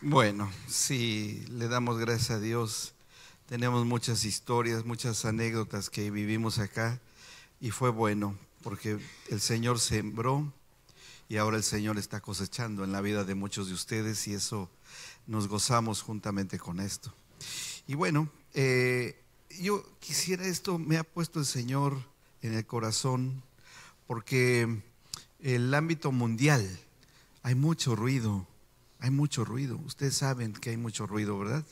Bueno, sí, le damos gracias a Dios. Tenemos muchas historias, muchas anécdotas que vivimos acá y fue bueno porque el Señor sembró y ahora el Señor está cosechando en la vida de muchos de ustedes y eso nos gozamos juntamente con esto. Y bueno, yo quisiera, esto me ha puesto el Señor en el corazón porque el ámbito mundial hay mucho ruido. Hay mucho ruido, ustedes saben que hay mucho ruido, ¿verdad?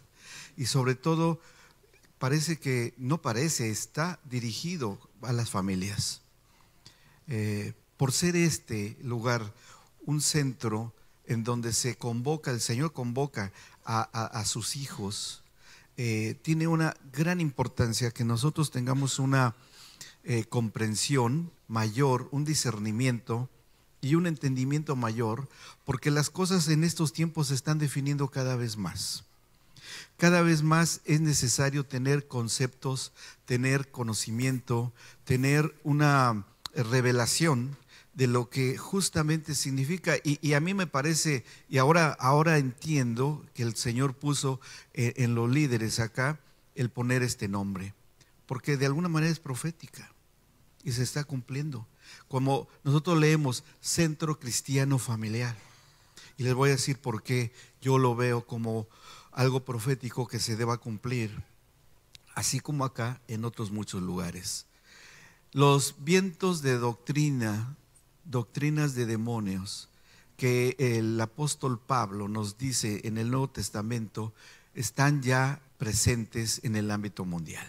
Y sobre todo, parece que, no parece, está dirigido a las familias. Por ser este lugar un centro en donde se convoca, el Señor convoca a sus hijos, tiene una gran importancia que nosotros tengamos una comprensión mayor, un discernimiento y un entendimiento mayor, porque las cosas en estos tiempos se están definiendo cada vez más. Cada vez más es necesario tener conceptos, tener conocimiento, tener una revelación de lo que justamente significa. Y a mí me parece, y ahora entiendo que el Señor puso en los líderes acá el poner este nombre, porque de alguna manera es profética y se está cumpliendo. Como nosotros leemos Centro Cristiano Familiar, y les voy a decir por qué yo lo veo como algo profético que se deba cumplir, así como acá en otros muchos lugares. Los vientos de doctrina, doctrinas de demonios, que el apóstol Pablo nos dice en el Nuevo Testamento, están ya presentes en el ámbito mundial.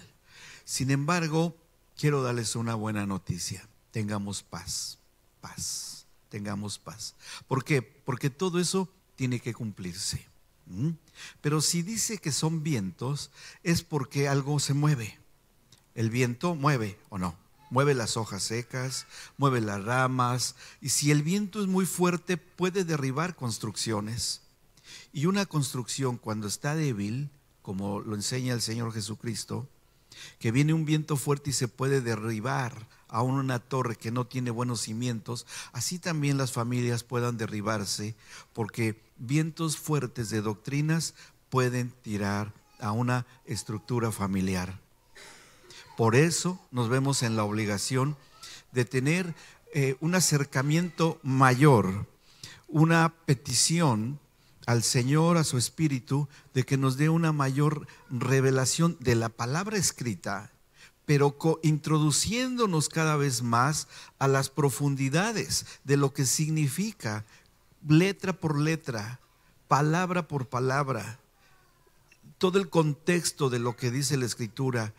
Sin embargo, quiero darles una buena noticia. Tengamos paz, tengamos paz. ¿Por qué? Porque todo eso tiene que cumplirse. Pero si dice que son vientos, es porque algo se mueve. El viento mueve, ¿o no? Mueve las hojas secas, mueve las ramas, y si el viento es muy fuerte puede derribar construcciones. Y una construcción cuando está débil, como lo enseña el Señor Jesucristo, que viene un viento fuerte y se puede derribar aún una torre que no tiene buenos cimientos, así también las familias puedan derribarse, porque vientos fuertes de doctrinas pueden tirar a una estructura familiar. Por eso nos vemos en la obligación de tener un acercamiento mayor, una petición al Señor, a su Espíritu, de que nos dé una mayor revelación de la palabra escrita, pero introduciéndonos cada vez más a las profundidades de lo que significa letra por letra, palabra por palabra, todo el contexto de lo que dice la Escritura,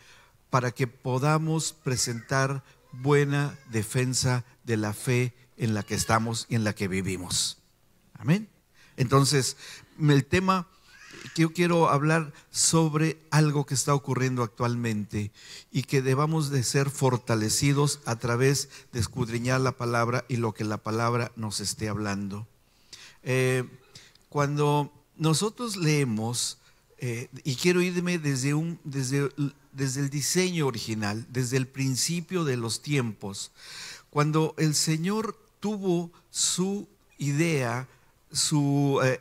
para que podamos presentar buena defensa de la fe en la que estamos y en la que vivimos. Amén. Entonces, el tema que yo quiero hablar sobre algo que está ocurriendo actualmente y que debamos de ser fortalecidos a través de escudriñar la palabra y lo que la palabra nos esté hablando. Cuando nosotros leemos, y quiero irme desde el diseño original, desde el principio de los tiempos, cuando el Señor tuvo su idea,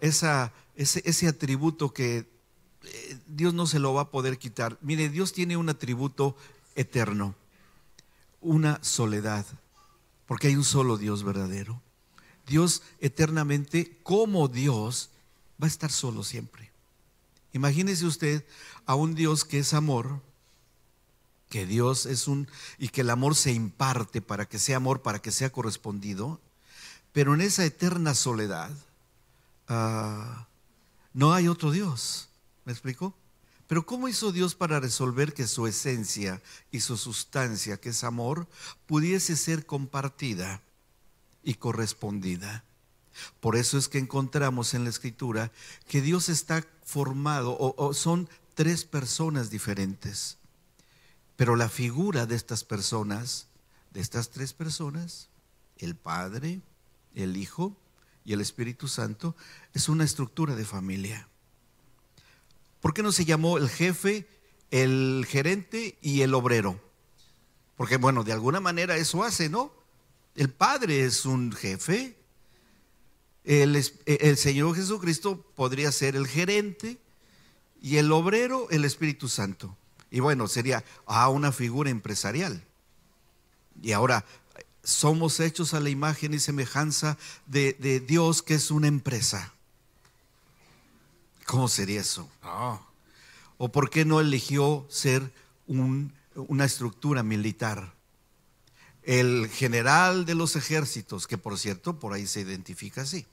ese atributo que Dios no se lo va a poder quitar. Mire, Dios tiene un atributo eterno, una soledad, porque hay un solo Dios verdadero. Dios eternamente, como Dios, va a estar solo siempre. Imagínese usted a un Dios que es amor, que Dios es y que el amor se imparte para que sea amor, para que sea correspondido, pero en esa eterna soledad no hay otro Dios. ¿Me explico? Pero ¿cómo hizo Dios para resolver que su esencia y su sustancia, que es amor, pudiese ser compartida y correspondida? Por eso es que encontramos en la Escritura que Dios está formado, o son tres personas diferentes, pero la figura de estas personas, de estas tres personas, el Padre, el Hijo y el Espíritu Santo, es una estructura de familia. ¿Por qué no se llamó el jefe, el gerente y el obrero? Porque bueno, de alguna manera eso hace, ¿no? El Padre es un jefe, el Señor Jesucristo podría ser el gerente y el obrero el Espíritu Santo. Y bueno, sería una figura empresarial. Y ahora somos hechos a la imagen y semejanza de Dios, que es una empresa. ¿Cómo sería eso? ¿O por qué no eligió ser una estructura militar? El general de los ejércitos, que por cierto por ahí se identifica así,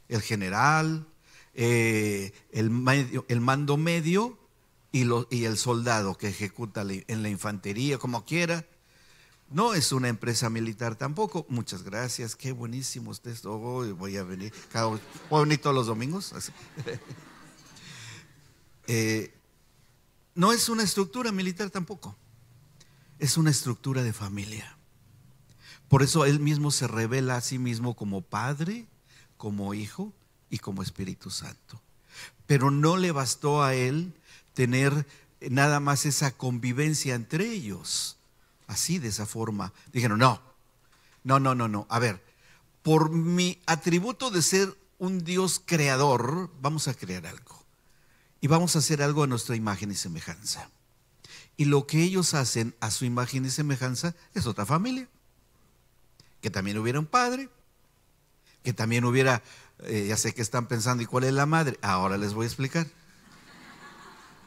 el general, el mando medio y el soldado que ejecuta en la infantería, como quiera, no es una empresa militar tampoco. Muchas gracias, qué buenísimo esto. Voy a venir todos los domingos. No es una estructura militar tampoco, es una estructura de familia. Por eso Él mismo se revela a sí mismo como Padre, como Hijo y como Espíritu Santo. Pero no le bastó a Él tener nada más esa convivencia entre ellos, así, de esa forma. Dijeron, no. A ver, por mi atributo de ser un Dios creador, vamos a crear algo. Y vamos a hacer algo a nuestra imagen y semejanza. Y lo que ellos hacen a su imagen y semejanza es otra familia. Que también hubiera un padre, que también hubiera, ya sé que están pensando, ¿y cuál es la madre? Ahora les voy a explicar.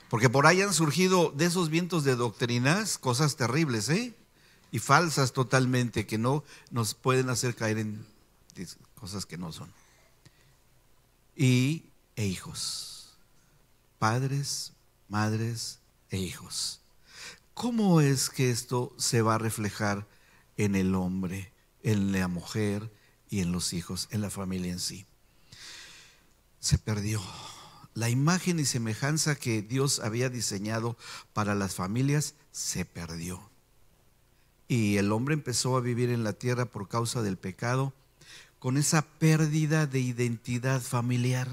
Porque por ahí han surgido de esos vientos de doctrinas cosas terribles, y falsas totalmente, que no nos pueden hacer caer en cosas que no son. E hijos, padres, madres e hijos. ¿Cómo es que esto se va a reflejar en el hombre, en la mujer y en los hijos, en la familia en sí? Se perdió. La imagen y semejanza que Dios había diseñado para las familias se perdió. Y el hombre empezó a vivir en la tierra por causa del pecado, con esa pérdida de identidad familiar.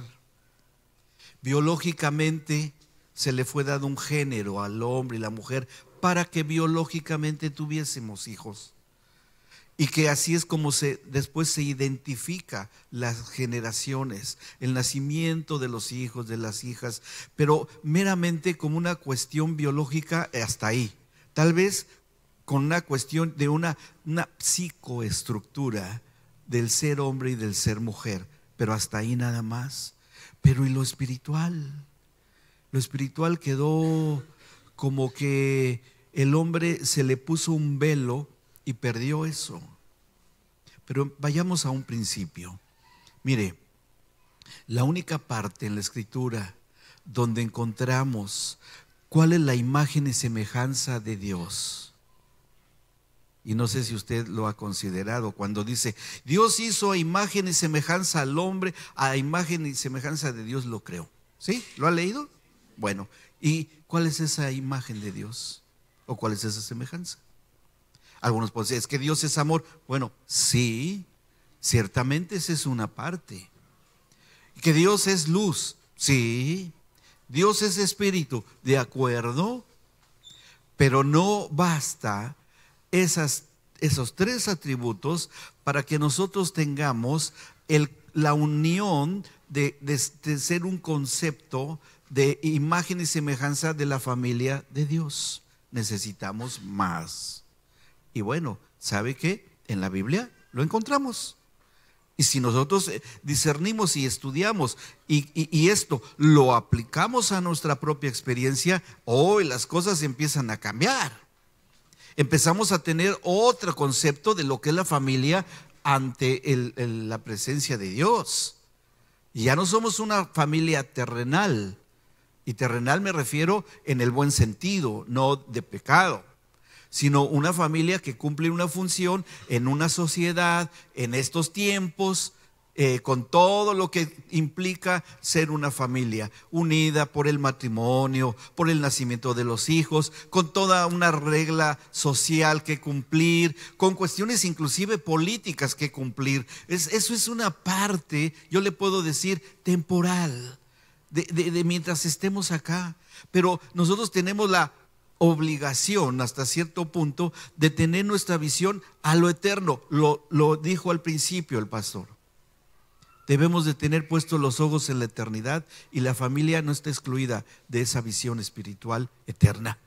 Biológicamente se le fue dado un género al hombre y la mujer para que biológicamente tuviésemos hijos. Y que así es como después se identifica las generaciones, el nacimiento de los hijos, de las hijas, pero meramente como una cuestión biológica hasta ahí. Tal vez con una cuestión de una psicoestructura del ser hombre y del ser mujer, pero hasta ahí nada más. Pero ¿y lo espiritual? Lo espiritual quedó como que el hombre se le puso un velo y perdió eso. Pero vayamos a un principio. Mire, la única parte en la Escritura donde encontramos cuál es la imagen y semejanza de Dios, y no sé si usted lo ha considerado, cuando dice Dios hizo a imagen y semejanza al hombre, a imagen y semejanza de Dios lo creó. ¿Sí? ¿Lo ha leído? Bueno, ¿y cuál es esa imagen de Dios? ¿O cuál es esa semejanza? Algunos pueden decir, es que Dios es amor. Bueno, sí, ciertamente esa es una parte. Que Dios es luz, sí. Dios es espíritu, de acuerdo. Pero no basta esos tres atributos para que nosotros tengamos la unión de ser un concepto de imagen y semejanza de la familia de Dios. Necesitamos más. Y bueno, ¿sabe qué? En la Biblia lo encontramos. Y si nosotros discernimos y estudiamos y esto lo aplicamos a nuestra propia experiencia, hoy las cosas empiezan a cambiar. Empezamos a tener otro concepto de lo que es la familia ante la presencia de Dios. Y ya no somos una familia terrenal. Y terrenal me refiero en el buen sentido, no de pecado, sino una familia que cumple una función en una sociedad, en estos tiempos, con todo lo que implica ser una familia unida por el matrimonio, por el nacimiento de los hijos, con toda una regla social que cumplir, con cuestiones inclusive políticas que cumplir. Eso es una parte, yo le puedo decir, temporal, de mientras estemos acá. Pero nosotros tenemos la obligación hasta cierto punto de tener nuestra visión a lo eterno. Lo dijo al principio el pastor. Debemos de tener puestos los ojos en la eternidad, y la familia no está excluida de esa visión espiritual eterna.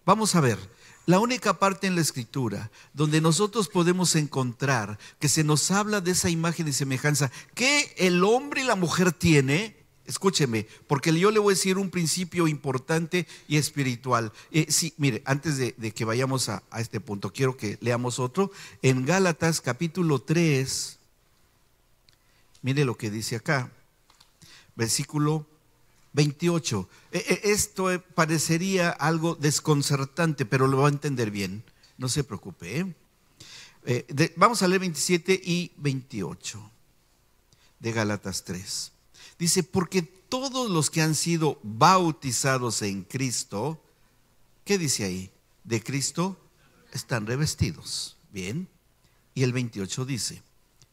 Vamos a ver, la única parte en la Escritura donde nosotros podemos encontrar que se nos habla de esa imagen y semejanza que el hombre y la mujer tiene. Escúcheme, porque yo le voy a decir un principio importante y espiritual. Sí, mire, antes de que vayamos a este punto, quiero que leamos otro. En Gálatas capítulo 3, mire lo que dice acá, versículo 28. Esto parecería algo desconcertante, pero lo va a entender bien. No se preocupe. Vamos a leer 27 y 28 de Gálatas 3. Dice, porque todos los que han sido bautizados en Cristo, ¿qué dice ahí? De Cristo están revestidos. Bien. Y el 28 dice,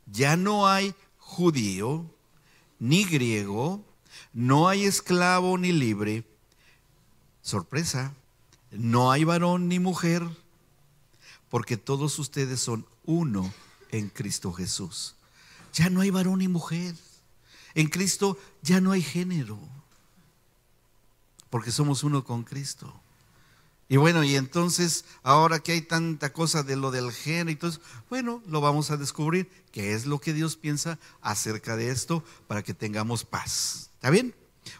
ya no hay judío ni griego, no hay esclavo ni libre. Sorpresa, no hay varón ni mujer, porque todos ustedes son uno en Cristo Jesús. Ya no hay varón ni mujer. En Cristo ya no hay género, porque somos uno con Cristo. Y bueno, y entonces, ahora que hay tanta cosa de lo del género y todo eso, bueno, lo vamos a descubrir, qué es lo que Dios piensa acerca de esto, para que tengamos paz. ¿Está bien?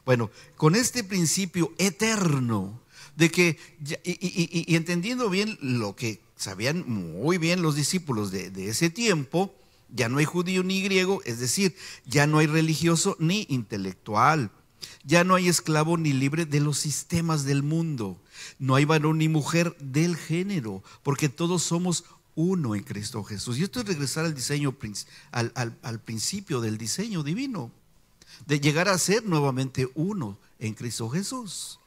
Bueno, con este principio eterno de que, y entendiendo bien lo que sabían muy bien los discípulos de ese tiempo, ya no hay judío ni griego, es decir, ya no hay religioso ni intelectual, ya no hay esclavo ni libre de los sistemas del mundo, no hay varón ni mujer del género, porque todos somos uno en Cristo Jesús. Y esto es regresar al diseño, al principio del diseño divino, de llegar a ser nuevamente uno en Cristo Jesús.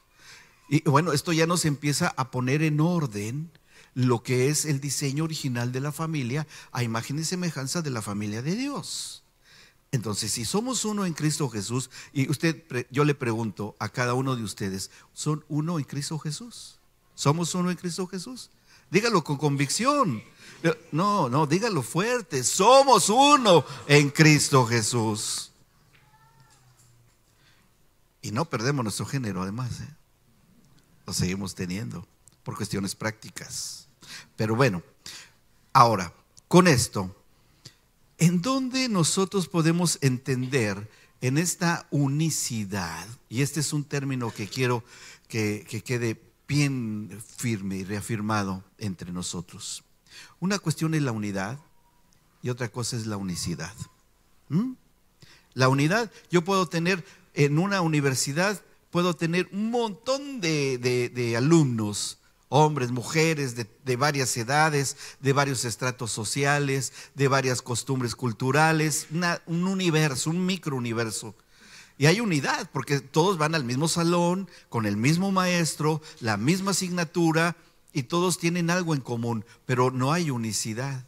Y bueno, esto ya nos empieza a poner en orden lo que es el diseño original de la familia, a imagen y semejanza de la familia de Dios. Entonces, si somos uno en Cristo Jesús, y yo le pregunto a cada uno de ustedes, ¿son uno en Cristo Jesús? ¿Somos uno en Cristo Jesús? Dígalo con convicción. No, dígalo fuerte. Somos uno en Cristo Jesús. Y no perdemos nuestro género, además, lo seguimos teniendo por cuestiones prácticas. Pero bueno, ahora, con esto, ¿en dónde nosotros podemos entender en esta unicidad? Y este es un término que quiero que quede bien firme y reafirmado entre nosotros. Una cuestión es la unidad y otra cosa es la unicidad. La unidad, yo puedo tener en una universidad, puedo tener un montón de alumnos, hombres, mujeres de varias edades, de varios estratos sociales, de varias costumbres culturales, un universo, un microuniverso. Y hay unidad, porque todos van al mismo salón, con el mismo maestro, la misma asignatura, y todos tienen algo en común, pero no hay unicidad.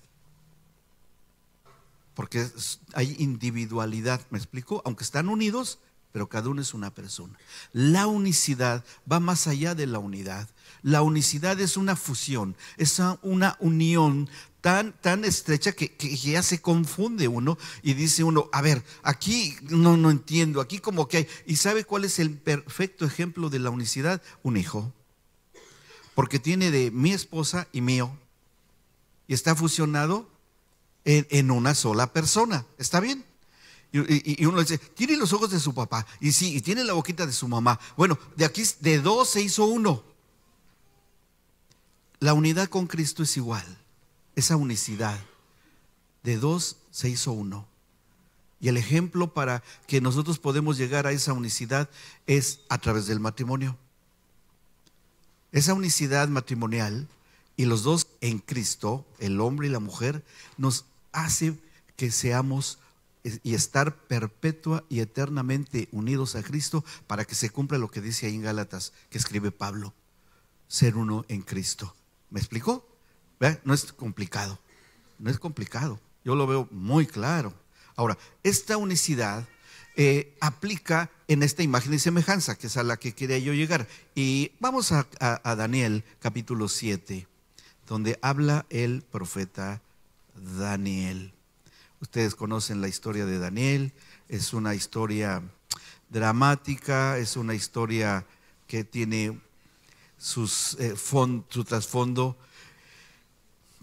Porque hay individualidad, ¿me explico? Aunque están unidos, pero cada uno es una persona. La unicidad va más allá de la unidad. La unicidad es una fusión, es una unión tan estrecha que ya se confunde uno y dice uno, a ver, aquí no entiendo, aquí como que hay. ¿Y sabe cuál es el perfecto ejemplo de la unicidad? Un hijo. Porque tiene de mi esposa y mío. Y está fusionado en una sola persona. ¿Está bien? Y uno dice, tiene los ojos de su papá. Y sí, y tiene la boquita de su mamá. Bueno, de aquí de dos se hizo uno. La unidad con Cristo es igual. Esa unicidad de dos se hizo uno. Y el ejemplo para que nosotros podemos llegar a esa unicidad es a través del matrimonio. Esa unicidad matrimonial y los dos en Cristo, el hombre y la mujer, nos hace que seamos y estar perpetua y eternamente unidos a Cristo, para que se cumpla lo que dice ahí en Gálatas, que escribe Pablo: ser uno en Cristo. ¿Me explicó? ¿Ve? No es complicado, no es complicado, yo lo veo muy claro. Ahora, esta unicidad aplica en esta imagen y semejanza, que es a la que quería yo llegar. Y vamos a Daniel capítulo 7, donde habla el profeta Daniel. Ustedes conocen la historia de Daniel, es una historia dramática, es una historia que tiene su trasfondo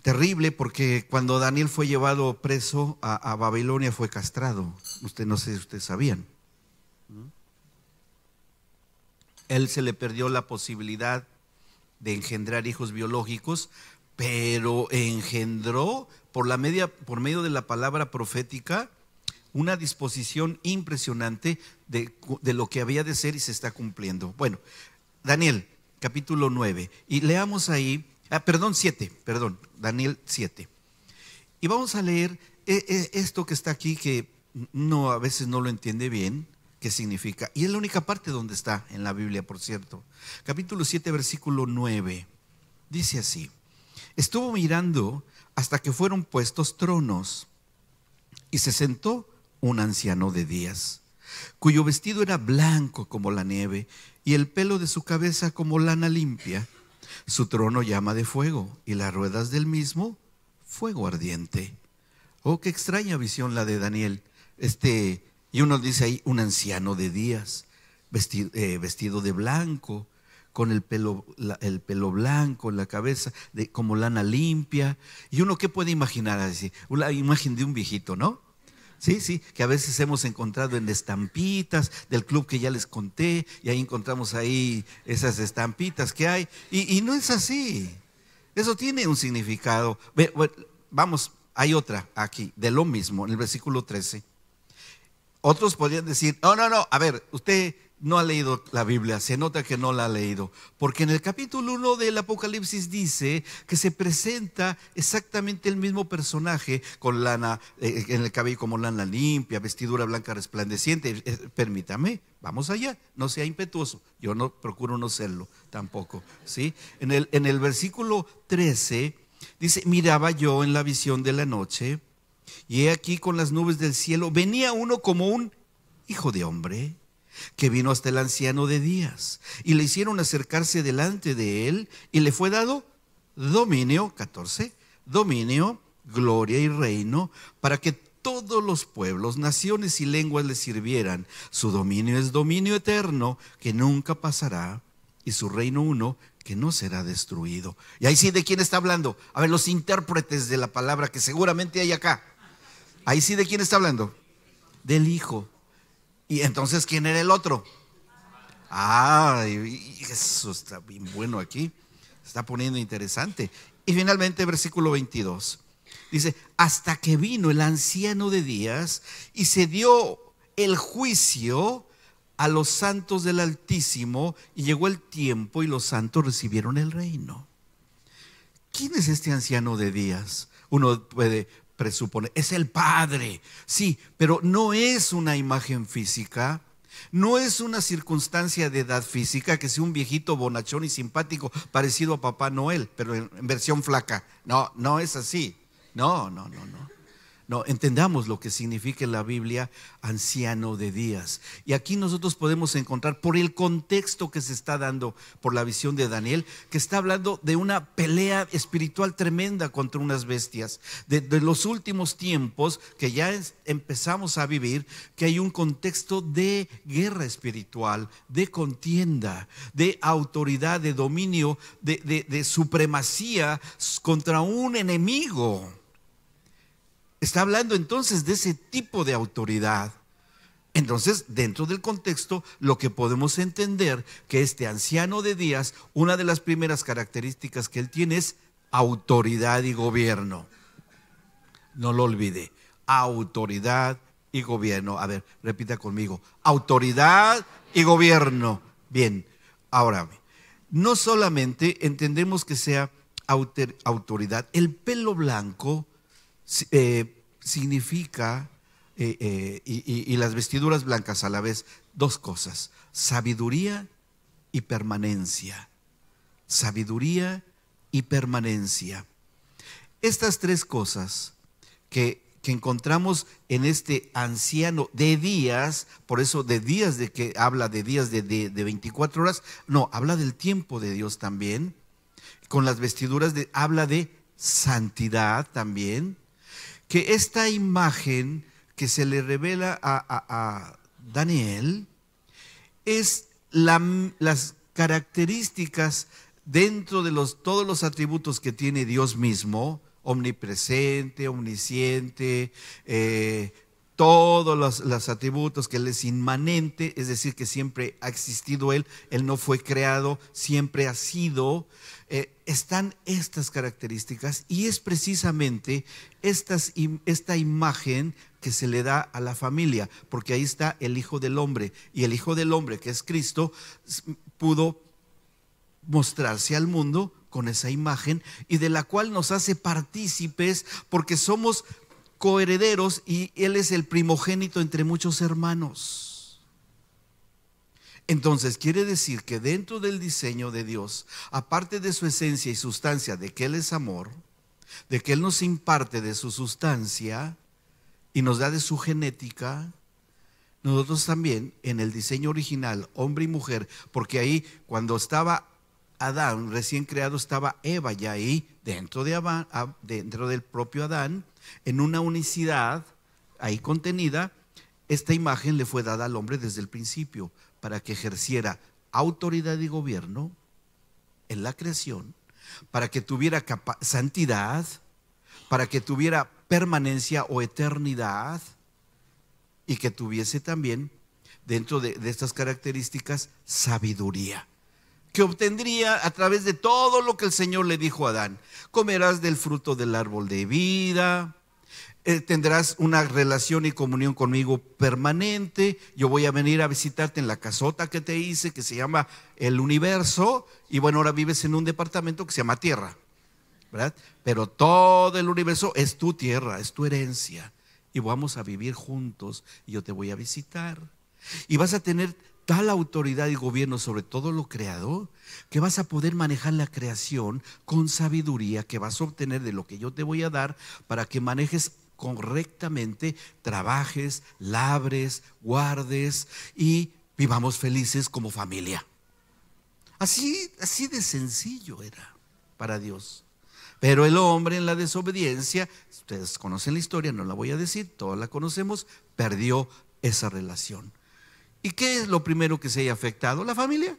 terrible, porque cuando Daniel fue llevado preso a Babilonia fue castrado. No sé si ustedes sabían. Él se le perdió la posibilidad de engendrar hijos biológicos, pero engendró por medio de la palabra profética una disposición impresionante de lo que había de ser, y se está cumpliendo. Bueno, Daniel capítulo 9, y leamos ahí, Daniel 7. Y vamos a leer esto que está aquí, que a veces no lo entiende bien, qué significa. Y es la única parte donde está en la Biblia, por cierto. Capítulo 7, versículo 9. Dice así: estuvo mirando hasta que fueron puestos tronos, y se sentó un anciano de días, cuyo vestido era blanco como la nieve, y el pelo de su cabeza como lana limpia. Su trono llama de fuego, y las ruedas del mismo fuego ardiente. Oh, qué extraña visión la de Daniel. Y uno dice ahí, un anciano de días, vestido de blanco, con el pelo blanco en la cabeza, como lana limpia. Y uno, ¿qué puede imaginar así? Una imagen de un viejito, ¿no? Sí, que a veces hemos encontrado en estampitas del club que ya les conté, y ahí encontramos ahí esas estampitas que hay, y no es así. Eso tiene un significado. Vamos, hay otra aquí, de lo mismo, en el versículo 13. Otros podrían decir, no, a ver, usted no ha leído la Biblia, se nota que no la ha leído, porque en el capítulo 1 del Apocalipsis dice que se presenta exactamente el mismo personaje con lana, en el cabello como lana limpia, vestidura blanca resplandeciente. Permítame, vamos allá, no sea impetuoso, yo no procuro no serlo tampoco, ¿sí? En el versículo 13 dice, miraba yo en la visión de la noche, y he aquí con las nubes del cielo venía uno como un hijo de hombre, que vino hasta el anciano de días, y le hicieron acercarse delante de él, y le fue dado dominio, 14, dominio, gloria y reino, para que todos los pueblos, naciones y lenguas le sirvieran. Su dominio es dominio eterno, que nunca pasará, y su reino uno, que no será destruido. Y ahí sí, ¿de quién está hablando? A ver, los intérpretes de la palabra que seguramente hay acá. Ahí sí, ¿de quién está hablando? Del Hijo. Y entonces, ¿quién era el otro? Eso está bien bueno aquí. Se está poniendo interesante. Y finalmente, versículo 22. Dice, hasta que vino el anciano de días y se dio el juicio a los santos del Altísimo, y llegó el tiempo y los santos recibieron el reino. ¿Quién es este anciano de días? Uno puede presupone, es el Padre, sí, pero no es una imagen física, no es una circunstancia de edad física, que sea un viejito bonachón y simpático parecido a Papá Noel, pero en versión flaca. No es así. No, entendamos lo que significa en la Biblia anciano de días. Y aquí nosotros podemos encontrar, por el contexto que se está dando por la visión de Daniel, que está hablando de una pelea espiritual tremenda contra unas bestias, de los últimos tiempos que ya empezamos a vivir, que hay un contexto de guerra espiritual, de contienda, de autoridad, de dominio, de supremacía contra un enemigo. Está hablando entonces de ese tipo de autoridad. Entonces, dentro del contexto, lo que podemos entender, que este anciano de días, una de las primeras características que él tiene es autoridad y gobierno. No lo olvide, autoridad y gobierno. A ver, repita conmigo, autoridad y gobierno. Bien, ahora, no solamente entendemos que sea autoridad, el pelo blanco significa, y las vestiduras blancas a la vez, dos cosas: sabiduría y permanencia. Sabiduría y permanencia. Estas tres cosas que que encontramos en este anciano de días, por eso de días, de que habla de días de 24 horas, no, habla del tiempo de Dios también, con las vestiduras, habla de santidad también, que esta imagen que se le revela a Daniel es las características dentro de todos los atributos que tiene Dios mismo, omnipresente, omnisciente, todos los atributos, que Él es inmanente, es decir, que siempre ha existido Él no fue creado, siempre ha sido. Están estas características, y es precisamente esta imagen que se le da a la familia, porque ahí está el Hijo del Hombre, y el Hijo del Hombre, que es Cristo, pudo mostrarse al mundo con esa imagen, y de la cual nos hace partícipes, porque somos coherederos, y Él es el primogénito entre muchos hermanos. Entonces quiere decir que dentro del diseño de Dios, aparte de su esencia y sustancia, de que Él es amor, de que Él nos imparte de su sustancia y nos da de su genética, nosotros también en el diseño original, hombre y mujer, porque ahí cuando estaba Adán recién creado, estaba Eva ya ahí dentro del propio Adán, en una unicidad ahí contenida. Esta imagen le fue dada al hombre desde el principio, para que ejerciera autoridad y gobierno en la creación, para que tuviera santidad, para que tuviera permanencia o eternidad, y que tuviese también dentro de estas características sabiduría, que obtendría a través de todo lo que el Señor le dijo a Adán: comerás del fruto del árbol de vida, tendrás una relación y comunión conmigo permanente, yo voy a venir a visitarte en la casota que te hice, que se llama el universo, y bueno, ahora vives en un departamento que se llama tierra, ¿verdad? Pero todo el universo es tu tierra, es tu herencia, y vamos a vivir juntos, y yo te voy a visitar, y vas a tener tal autoridad y gobierno sobre todo lo creado, que vas a poder manejar la creación con sabiduría, que vas a obtener de lo que yo te voy a dar, para que manejes correctamente, trabajes, labres, guardes y vivamos felices como familia. Así de sencillo era para Dios. Pero el hombre, en la desobediencia, ustedes conocen la historia, no la voy a decir, todos la conocemos, perdió esa relación. ¿Y qué es lo primero que se haya afectado? La familia.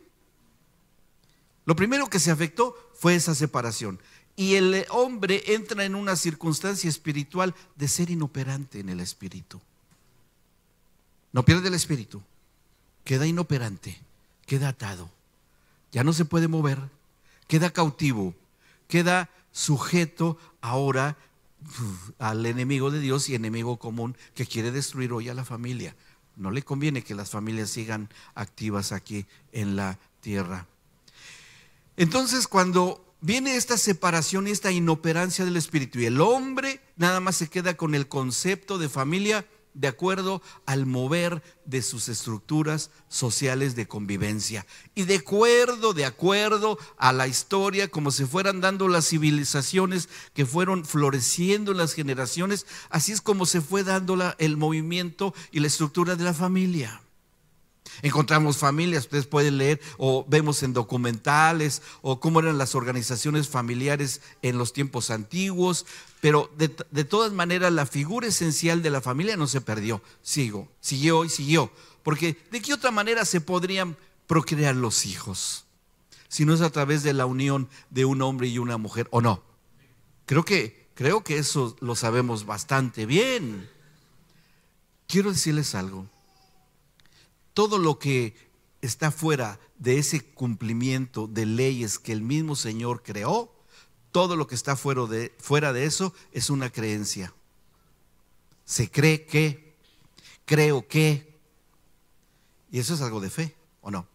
Lo primero que se afectó fue esa separación. Y el hombre entra en una circunstancia espiritual de ser inoperante en el espíritu. No pierde el espíritu, queda inoperante, queda atado, ya no se puede mover, queda cautivo, queda sujeto ahora al enemigo de Dios y enemigo común, que quiere destruir hoy a la familia. No le conviene que las familias sigan activas aquí en la tierra. Entonces, cuando viene esta separación y esta inoperancia del espíritu, y el hombre nada más se queda con el concepto de familia de acuerdo al mover de sus estructuras sociales de convivencia, y de acuerdo a la historia, como se fueran dando las civilizaciones que fueron floreciendo en las generaciones, así es como se fue dando el movimiento y la estructura de la familia. Encontramos familias, ustedes pueden leer o vemos en documentales o cómo eran las organizaciones familiares en los tiempos antiguos, pero de todas maneras la figura esencial de la familia no se perdió, siguió y siguió, porque ¿de qué otra manera se podrían procrear los hijos? Si no es a través de la unión de un hombre y una mujer, ¿o no? Creo que eso lo sabemos bastante bien. Quiero decirles algo. Todo lo que está fuera de ese cumplimiento de leyes que el mismo Señor creó, todo lo que está fuera de eso es una creencia. Se cree que, creo que, y eso es algo de fe, ¿o no?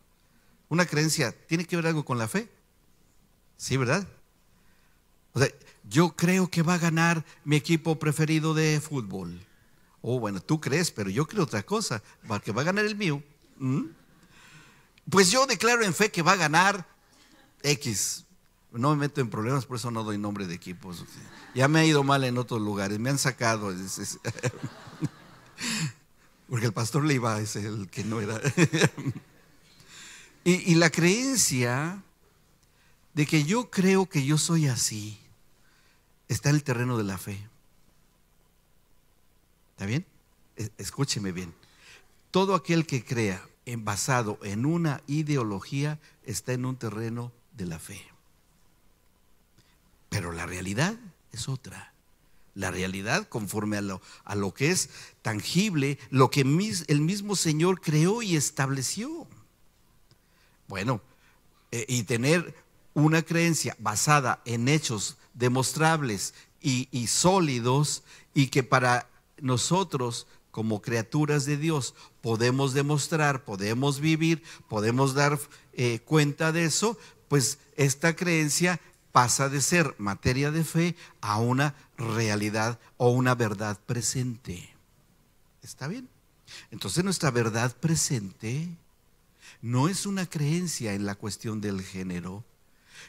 Una creencia, ¿tiene que ver algo con la fe? Sí, ¿verdad? O sea, yo creo que va a ganar mi equipo preferido de fútbol. Oh, bueno, tú crees, pero yo creo otra cosa, que va a ganar el mío. Pues yo declaro en fe que va a ganar X. No me meto en problemas, por eso no doy nombre de equipos. Ya me ha ido mal en otros lugares, me han sacado. Porque el pastor Leiva es el que no era. Y la creencia de que yo creo que yo soy así está en el terreno de la fe. ¿Está bien? Escúcheme bien. Todo aquel que crea basado en una ideología está en un terreno de la fe. Pero la realidad es otra. La realidad, conforme a lo que es tangible, lo que el mismo Señor creó y estableció. Bueno, y tener una creencia basada en hechos demostrables y sólidos, y que para nosotros como criaturas de Dios podemos demostrar, podemos vivir, podemos dar cuenta de eso, pues esta creencia pasa de ser materia de fe a una realidad o una verdad presente. ¿Está bien? Entonces nuestra verdad presente no es una creencia en la cuestión del género,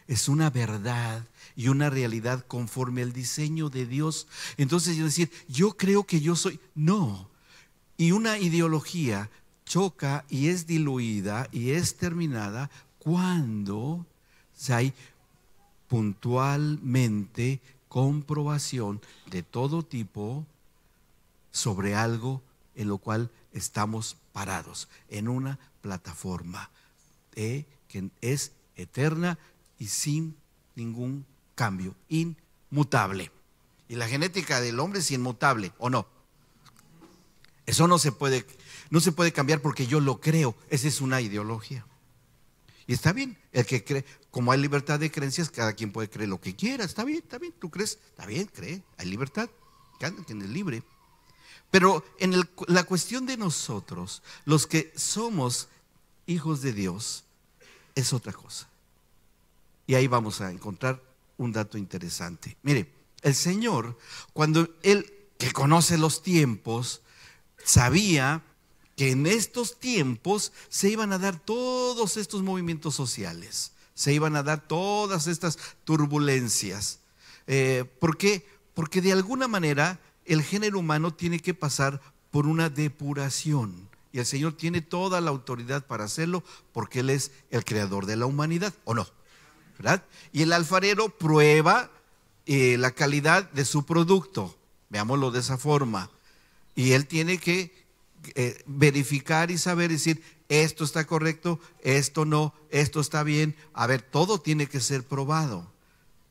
es una verdad y una realidad conforme al diseño de Dios. Entonces yo decir, yo creo que yo soy, no. Y una ideología choca y es diluida y es terminada cuando hay puntualmente comprobación de todo tipo sobre algo en lo cual estamos parados, en una plataforma que es eterna y sin ningún cambio, inmutable. Y la genética del hombre es inmutable, ¿o no? Eso no se puede cambiar porque yo lo creo. Esa es una ideología. Y está bien, el que cree, como hay libertad de creencias, cada quien puede creer lo que quiera. Está bien, tú crees, está bien, cree, hay libertad, cada quien es libre. Pero en la cuestión de nosotros, los que somos hijos de Dios, es otra cosa. Y ahí vamos a encontrar un dato interesante. Mire, el Señor, cuando Él, que conoce los tiempos, sabía que en estos tiempos se iban a dar todos estos movimientos sociales, se iban a dar todas estas turbulencias. ¿Por qué? Porque de alguna manera el género humano tiene que pasar por una depuración. Y el Señor tiene toda la autoridad para hacerlo porque Él es el creador de la humanidad, ¿o no? ¿Verdad? Y el alfarero prueba la calidad de su producto, veámoslo de esa forma. Y Él tiene que verificar y saber, decir, esto está correcto, esto no, esto está bien. A ver, todo tiene que ser probado.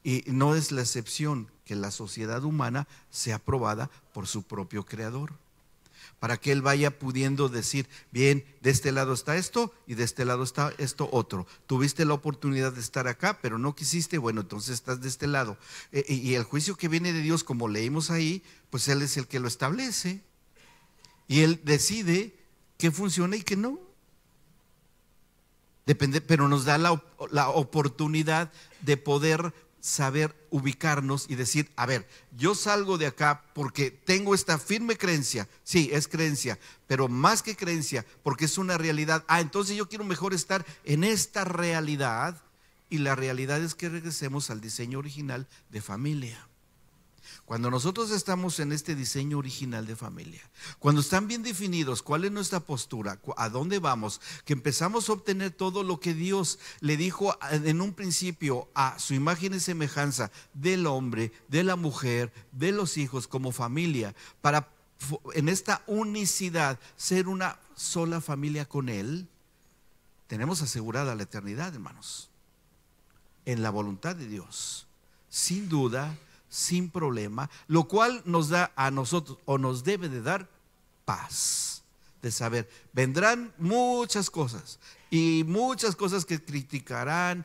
Y no es la excepción que la sociedad humana sea probada por su propio creador, para que Él vaya pudiendo decir, bien, de este lado está esto y de este lado está esto otro. Tuviste la oportunidad de estar acá, pero no quisiste, bueno, entonces estás de este lado. Y el juicio que viene de Dios, como leímos ahí, pues Él es el que lo establece. Y Él decide qué funciona y qué no. Depende, pero nos da la oportunidad de poder saber ubicarnos y decir, a ver, yo salgo de acá porque tengo esta firme creencia. Sí, es creencia, pero más que creencia, porque es una realidad. Entonces yo quiero mejor estar en esta realidad. Y la realidad es que regresemos al diseño original de familia. Cuando nosotros estamos en este diseño original de familia, cuando están bien definidos cuál es nuestra postura, a dónde vamos, que empezamos a obtener todo lo que Dios le dijo en un principio a su imagen y semejanza del hombre, de la mujer, de los hijos como familia, para en esta unicidad ser una sola familia con Él, tenemos asegurada la eternidad, hermanos, en la voluntad de Dios, sin duda, sin problema, lo cual nos da a nosotros, o nos debe de dar, paz de saber, vendrán muchas cosas y muchas cosas que criticarán,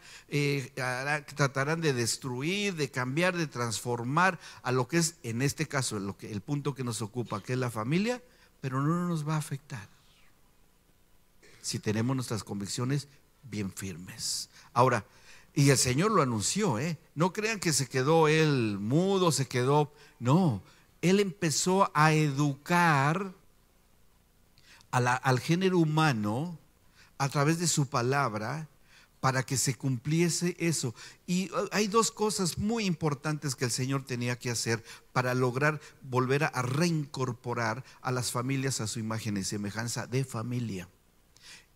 tratarán de destruir, de cambiar, de transformar a lo que es, en este caso, el punto que nos ocupa, que es la familia, pero no nos va a afectar si tenemos nuestras convicciones bien firmes. Ahora, y el Señor lo anunció, no crean que se quedó Él mudo, no, Él empezó a educar al género humano a través de su palabra, para que se cumpliese eso. Y hay dos cosas muy importantes que el Señor tenía que hacer para lograr volver a reincorporar a las familias a su imagen y semejanza de familia.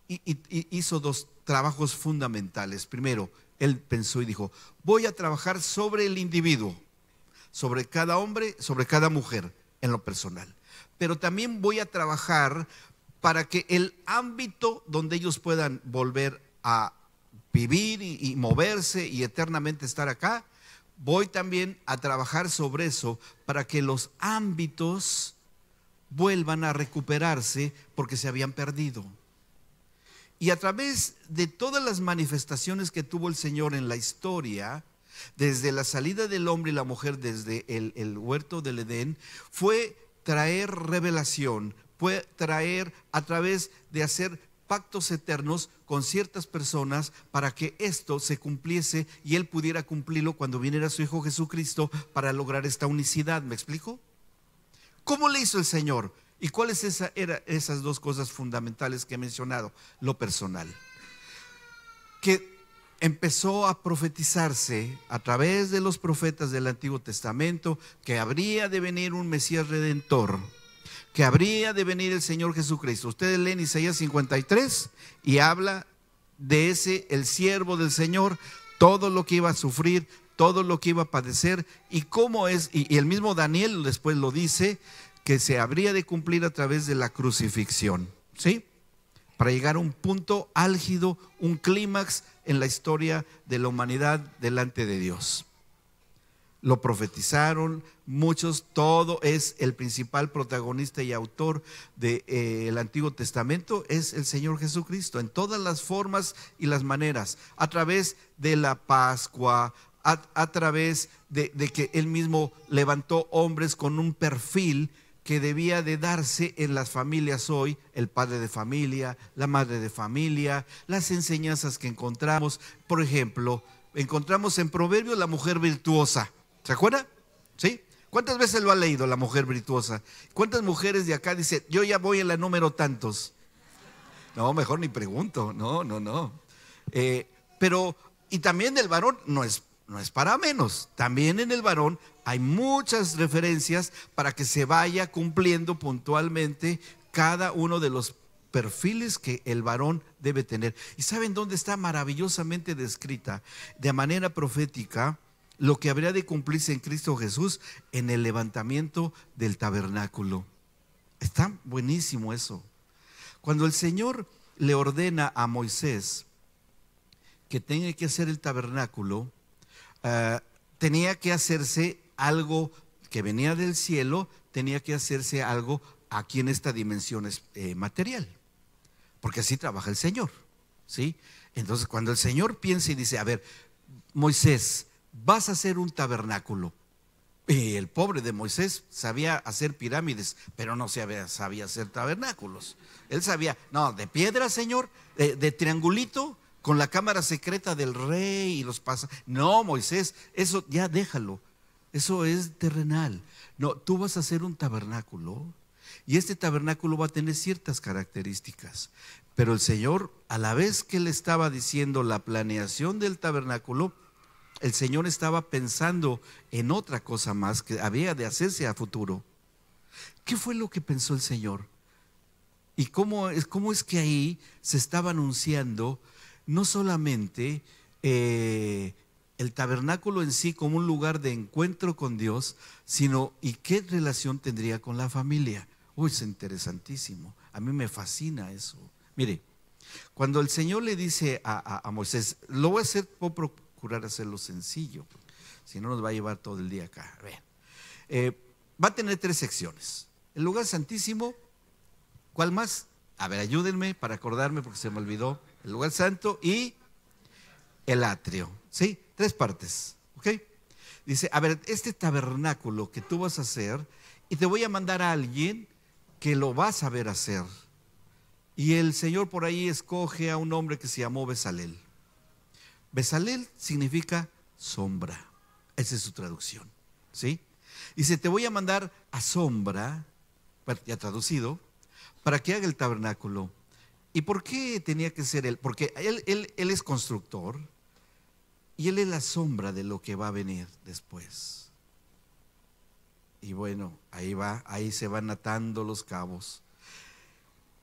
Y hizo dos trabajos fundamentales. Primero, él pensó y dijo: voy a trabajar sobre el individuo, sobre cada hombre, sobre cada mujer en lo personal. Pero también voy a trabajar para que el ámbito donde ellos puedan volver a vivir y moverse y eternamente estar acá, voy también a trabajar sobre eso para que los ámbitos vuelvan a recuperarse porque se habían perdido. Y a través de todas las manifestaciones que tuvo el Señor en la historia, desde la salida del hombre y la mujer desde el huerto del Edén, fue traer revelación, fue traer a través de hacer pactos eternos con ciertas personas para que esto se cumpliese y él pudiera cumplirlo cuando viniera su Hijo Jesucristo para lograr esta unicidad. ¿Me explico? ¿Cómo le hizo el Señor? ¿Y cuáles eran esas dos cosas fundamentales que he mencionado? Lo personal, que empezó a profetizarse a través de los profetas del Antiguo Testamento que habría de venir un Mesías Redentor, que habría de venir el Señor Jesucristo. Ustedes leen Isaías 53 y habla de ese, el siervo del Señor, todo lo que iba a sufrir, todo lo que iba a padecer y cómo es, y el mismo Daniel después lo dice, que se habría de cumplir a través de la crucifixión, ¿sí? Para llegar a un punto álgido, un clímax en la historia de la humanidad delante de Dios. Lo profetizaron muchos, todo es el principal protagonista y autor del Antiguo Testamento, es el Señor Jesucristo, en todas las formas y las maneras, a través de la Pascua, a través de que Él mismo levantó hombres con un perfil que debía de darse en las familias hoy, el padre de familia, la madre de familia, las enseñanzas que encontramos. Por ejemplo, encontramos en Proverbios la mujer virtuosa. ¿Se acuerda? ¿Sí? ¿Cuántas veces lo ha leído la mujer virtuosa? ¿Cuántas mujeres de acá dicen, yo ya voy en la número tantos? No, mejor ni pregunto, no. Pero, y también del varón no es para menos. También en el varón hay muchas referencias para que se vaya cumpliendo puntualmente cada uno de los perfiles que el varón debe tener. ¿Y saben dónde está maravillosamente descrita de manera profética lo que habría de cumplirse en Cristo Jesús en el levantamiento del tabernáculo? Está buenísimo eso. Cuando el Señor le ordena a Moisés que tenga que hacer el tabernáculo, tenía que hacerse algo que venía del cielo, tenía que hacerse algo aquí en esta dimensión material, porque así trabaja el Señor, ¿sí? Entonces cuando el Señor piensa y dice, a ver, Moisés, vas a hacer un tabernáculo. Y el pobre de Moisés sabía hacer pirámides, pero no sabía hacer tabernáculos. Él sabía, no, de piedra, Señor, de triangulito, con la cámara secreta del rey y los pasos. No, Moisés, eso ya déjalo. Eso es terrenal. No, tú vas a hacer un tabernáculo y este tabernáculo va a tener ciertas características. Pero el Señor, a la vez que le estaba diciendo la planeación del tabernáculo, el Señor estaba pensando en otra cosa más que había de hacerse a futuro. ¿Qué fue lo que pensó el Señor? ¿Y cómo es que ahí se estaba anunciando no solamente el tabernáculo en sí como un lugar de encuentro con Dios, sino y qué relación tendría con la familia? Uy, es interesantísimo. A mí me fascina eso. Mire, cuando el Señor le dice a Moisés, lo voy a hacer, voy a procurar hacerlo sencillo, si no nos va a llevar todo el día acá. Va a tener 3 secciones. El lugar santísimo, ¿cuál más? A ver, ayúdenme para acordarme porque se me olvidó. El lugar santo y el atrio, ¿sí? 3 partes, ¿ok? Dice, a ver, este tabernáculo que tú vas a hacer, y te voy a mandar a alguien que lo va a saber hacer. Y el Señor por ahí escoge a un hombre que se llamó Bezalel. Bezalel significa sombra, esa es su traducción, ¿sí? Dice, te voy a mandar a sombra, ya traducido, para que haga el tabernáculo. ¿Y por qué tenía que ser él? Porque él es constructor y él es la sombra de lo que va a venir después. Y bueno, ahí se van atando los cabos.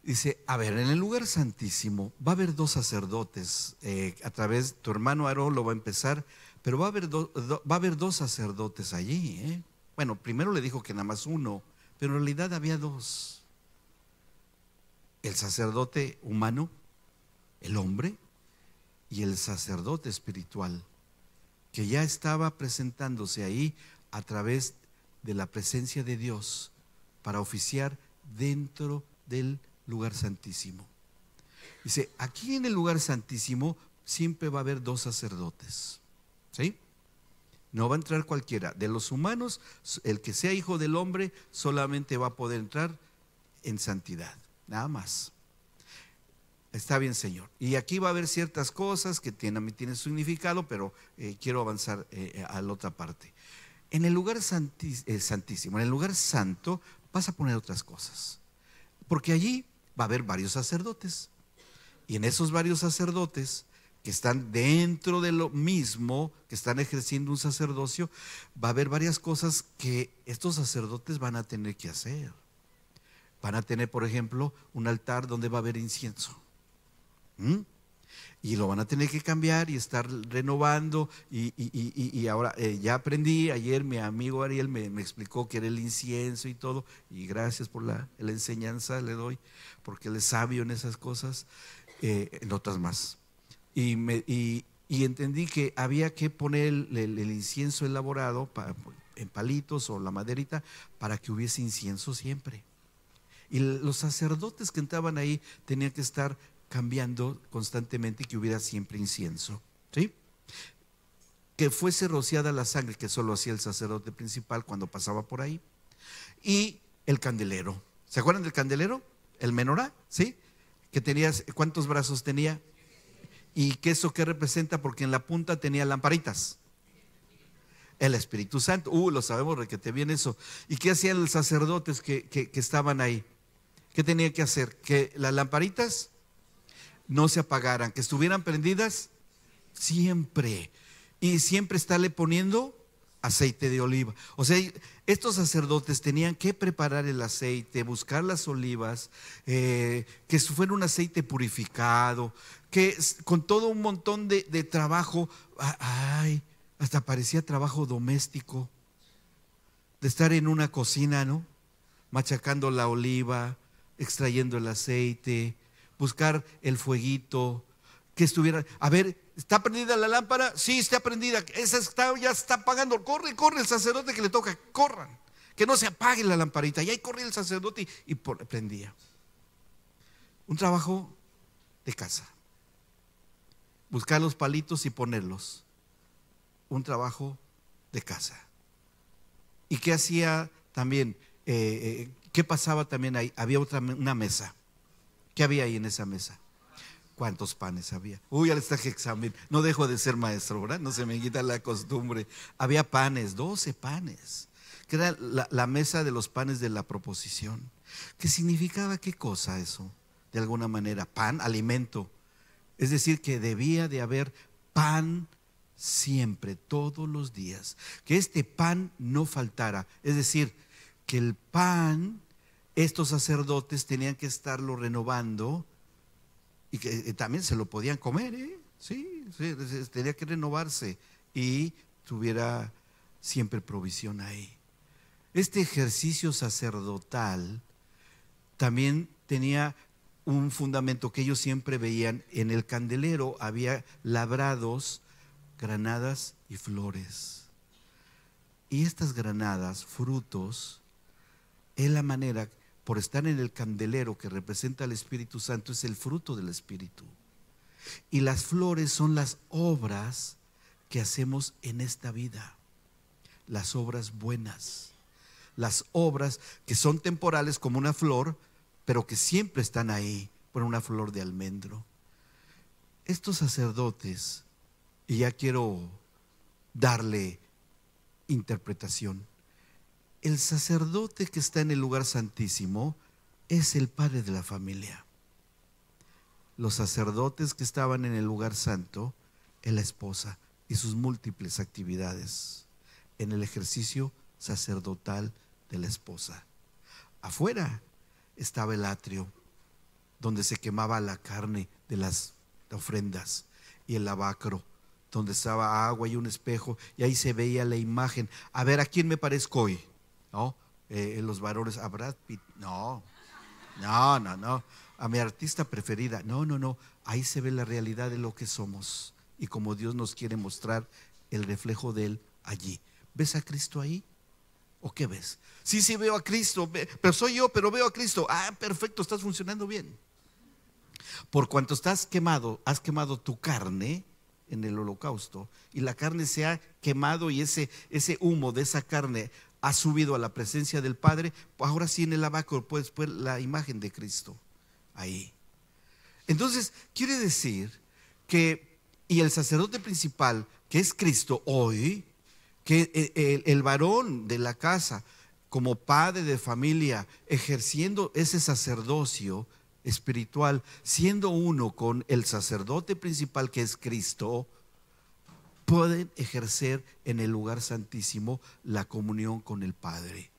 Dice, a ver, en el lugar santísimo va a haber dos sacerdotes, a través, tu hermano Aarón lo va a empezar, pero va a haber dos sacerdotes allí, ¿eh? Bueno, primero le dijo que nada más uno, pero en realidad había dos. El sacerdote humano, el hombre, y el sacerdote espiritual, que ya estaba presentándose ahí a través de la presencia de Dios para oficiar dentro del lugar santísimo. Dice, aquí en el lugar santísimo siempre va a haber dos sacerdotes, ¿sí? No va a entrar cualquiera. De los humanos, el que sea hijo del hombre solamente va a poder entrar en santidad, nada más. Está bien, Señor. Y aquí va a haber ciertas cosas que tienen significado, pero quiero avanzar a la otra parte. En el lugar santísimo, en el lugar santo, vas a poner otras cosas. Porque allí va a haber varios sacerdotes. Y en esos varios sacerdotes que están dentro de lo mismo, que están ejerciendo un sacerdocio, va a haber varias cosas que estos sacerdotes van a tener que hacer. Van a tener, por ejemplo, un altar donde va a haber incienso. Y lo van a tener que cambiar y estar renovando. Y ahora ya aprendí, ayer mi amigo Ariel me explicó que era el incienso y todo, y gracias por la enseñanza le doy, porque él es sabio en esas cosas, en otras más. Y entendí que había que poner el incienso elaborado en palitos o la maderita para que hubiese incienso siempre. Y los sacerdotes que entraban ahí tenían que estar cambiando constantemente y que hubiera siempre incienso, ¿sí? Que fuese rociada la sangre, que solo hacía el sacerdote principal cuando pasaba por ahí. Y el candelero. ¿Se acuerdan del candelero? El menorá, ¿sí? Que tenía, ¿cuántos brazos tenía? ¿Y qué eso qué representa? Porque en la punta tenía lamparitas. El Espíritu Santo. Lo sabemos, requete bien eso. ¿Y qué hacían los sacerdotes que estaban ahí? ¿Qué tenía que hacer? Que las lamparitas no se apagaran, que estuvieran prendidas siempre. Y siempre estarle poniendo aceite de oliva. O sea, estos sacerdotes tenían que preparar el aceite, buscar las olivas, que fuera un aceite purificado, que con todo un montón de trabajo, hasta parecía trabajo doméstico, de estar en una cocina, ¿no? Machacando la oliva, extrayendo el aceite, buscar el fueguito, que estuviera, a ver, ¿está prendida la lámpara? Sí, está prendida, esa ya está apagando, corre el sacerdote que le toca, corran, que no se apague la lamparita, y ahí corría el sacerdote y prendía. Un trabajo de casa, buscar los palitos y ponerlos, un trabajo de casa. ¿Y qué hacía también? ¿Qué pasaba también ahí? Había una mesa. ¿Qué había ahí en esa mesa? ¿Cuántos panes había? Ya les traje examen. No dejo de ser maestro, ¿verdad? No se me quita la costumbre. Había panes, 12 panes, que era la mesa de los panes de la proposición. ¿Qué significaba qué cosa eso? De alguna manera, pan, alimento. Es decir, que debía de haber pan siempre, todos los días. Que este pan no faltara. Es decir, que el pan, estos sacerdotes tenían que estarlo renovando y que también se lo podían comer, sí, tenía que renovarse y tuviera siempre provisión ahí. Este ejercicio sacerdotal también tenía un fundamento que ellos siempre veían. En el candelero había labrados, granadas y flores. Y estas granadas, frutos, es la manera, por estar en el candelero que representa al Espíritu Santo, es el fruto del Espíritu. Y las flores son las obras que hacemos en esta vida, las obras buenas, las obras que son temporales como una flor, pero que siempre están ahí, por una flor de almendro. Estos sacerdotes, y ya quiero darle interpretación, el sacerdote que está en el lugar santísimo es el padre de la familia. los sacerdotes que estaban en el lugar santo, en la esposa y sus múltiples actividades en el ejercicio sacerdotal de la esposa. Afuera estaba el atrio, donde se quemaba la carne de las ofrendas, y el lavacro, donde estaba agua y un espejo, y ahí se veía la imagen. A ver, ¿a quién me parezco hoy? ¿No? Los varones, ¿a Brad Pitt? No, a mi artista preferida. No, ahí se ve la realidad de lo que somos y como Dios nos quiere mostrar el reflejo de Él allí. ¿Ves a Cristo ahí? ¿O qué ves? Sí, veo a Cristo, pero soy yo, pero veo a Cristo. Ah, perfecto, estás funcionando bien. Por cuanto estás quemado, has quemado tu carne en el holocausto, y la carne se ha quemado, y ese humo de esa carne ha subido a la presencia del Padre. Ahora sí, en el lavacro puedes ver la imagen de Cristo ahí. Entonces quiere decir que, y el sacerdote principal, que es Cristo hoy, que el varón de la casa, como padre de familia, ejerciendo ese sacerdocio espiritual, siendo uno con el sacerdote principal, que es Cristo, pueden ejercer en el lugar santísimo la comunión con el Padre.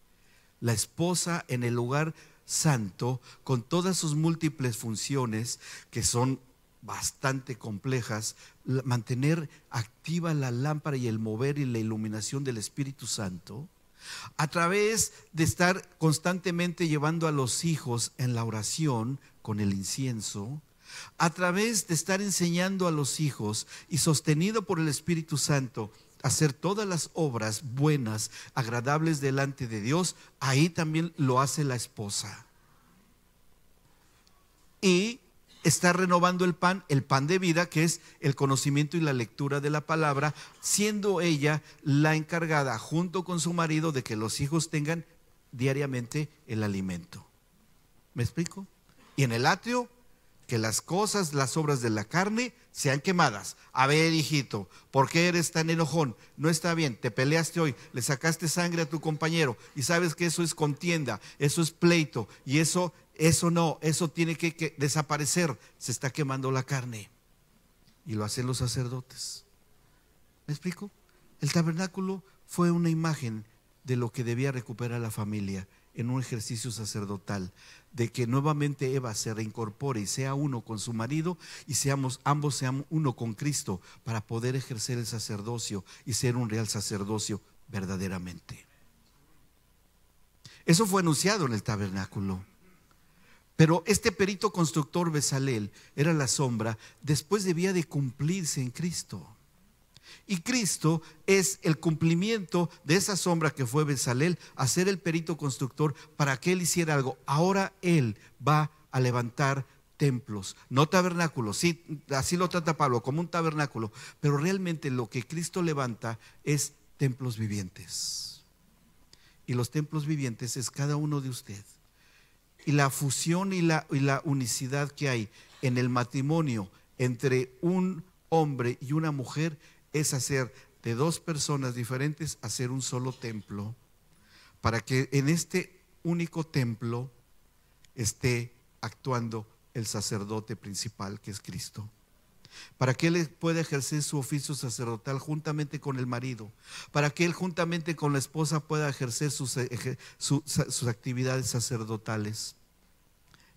La esposa en el lugar santo, con todas sus múltiples funciones, que son bastante complejas, mantener activa la lámpara y el mover y la iluminación del Espíritu Santo, a través de estar constantemente llevando a los hijos en la oración con el incienso, a través de estar enseñando a los hijos y sostenido por el Espíritu Santo a hacer todas las obras buenas, agradables delante de Dios. Ahí también lo hace la esposa. Y está renovando el pan de vida, que es el conocimiento y la lectura de la palabra, siendo ella la encargada junto con su marido de que los hijos tengan diariamente el alimento. ¿Me explico? Y en el atrio, que las cosas, las obras de la carne sean quemadas. A ver, hijito, ¿por qué eres tan enojón? No está bien, te peleaste hoy, le sacaste sangre a tu compañero, y sabes que eso es contienda, eso es pleito, y eso no, eso tiene que desaparecer. Se está quemando la carne, y lo hacen los sacerdotes. ¿Me explico? El tabernáculo fue una imagen de lo que debía recuperar la familia en un ejercicio sacerdotal, de que nuevamente Eva se reincorpore y sea uno con su marido, y ambos sean uno con Cristo, para poder ejercer el sacerdocio y ser un real sacerdocio verdaderamente. Eso fue anunciado en el tabernáculo. Pero este perito constructor Bezalel era la sombra, después debía de cumplirse en Cristo. Y Cristo es el cumplimiento de esa sombra que fue Bezalel, a ser el perito constructor para que él hiciera algo. Ahora él va a levantar templos, no tabernáculos. Sí, así lo trata Pablo, como un tabernáculo, pero realmente lo que Cristo levanta es templos vivientes. Y los templos vivientes es cada uno de usted. Y la fusión y la unicidad que hay en el matrimonio entre un hombre y una mujer es hacer de dos personas diferentes, hacer un solo templo, para que en este único templo esté actuando el sacerdote principal, que es Cristo, para que él pueda ejercer su oficio sacerdotal juntamente con el marido, para que él juntamente con la esposa pueda ejercer sus actividades sacerdotales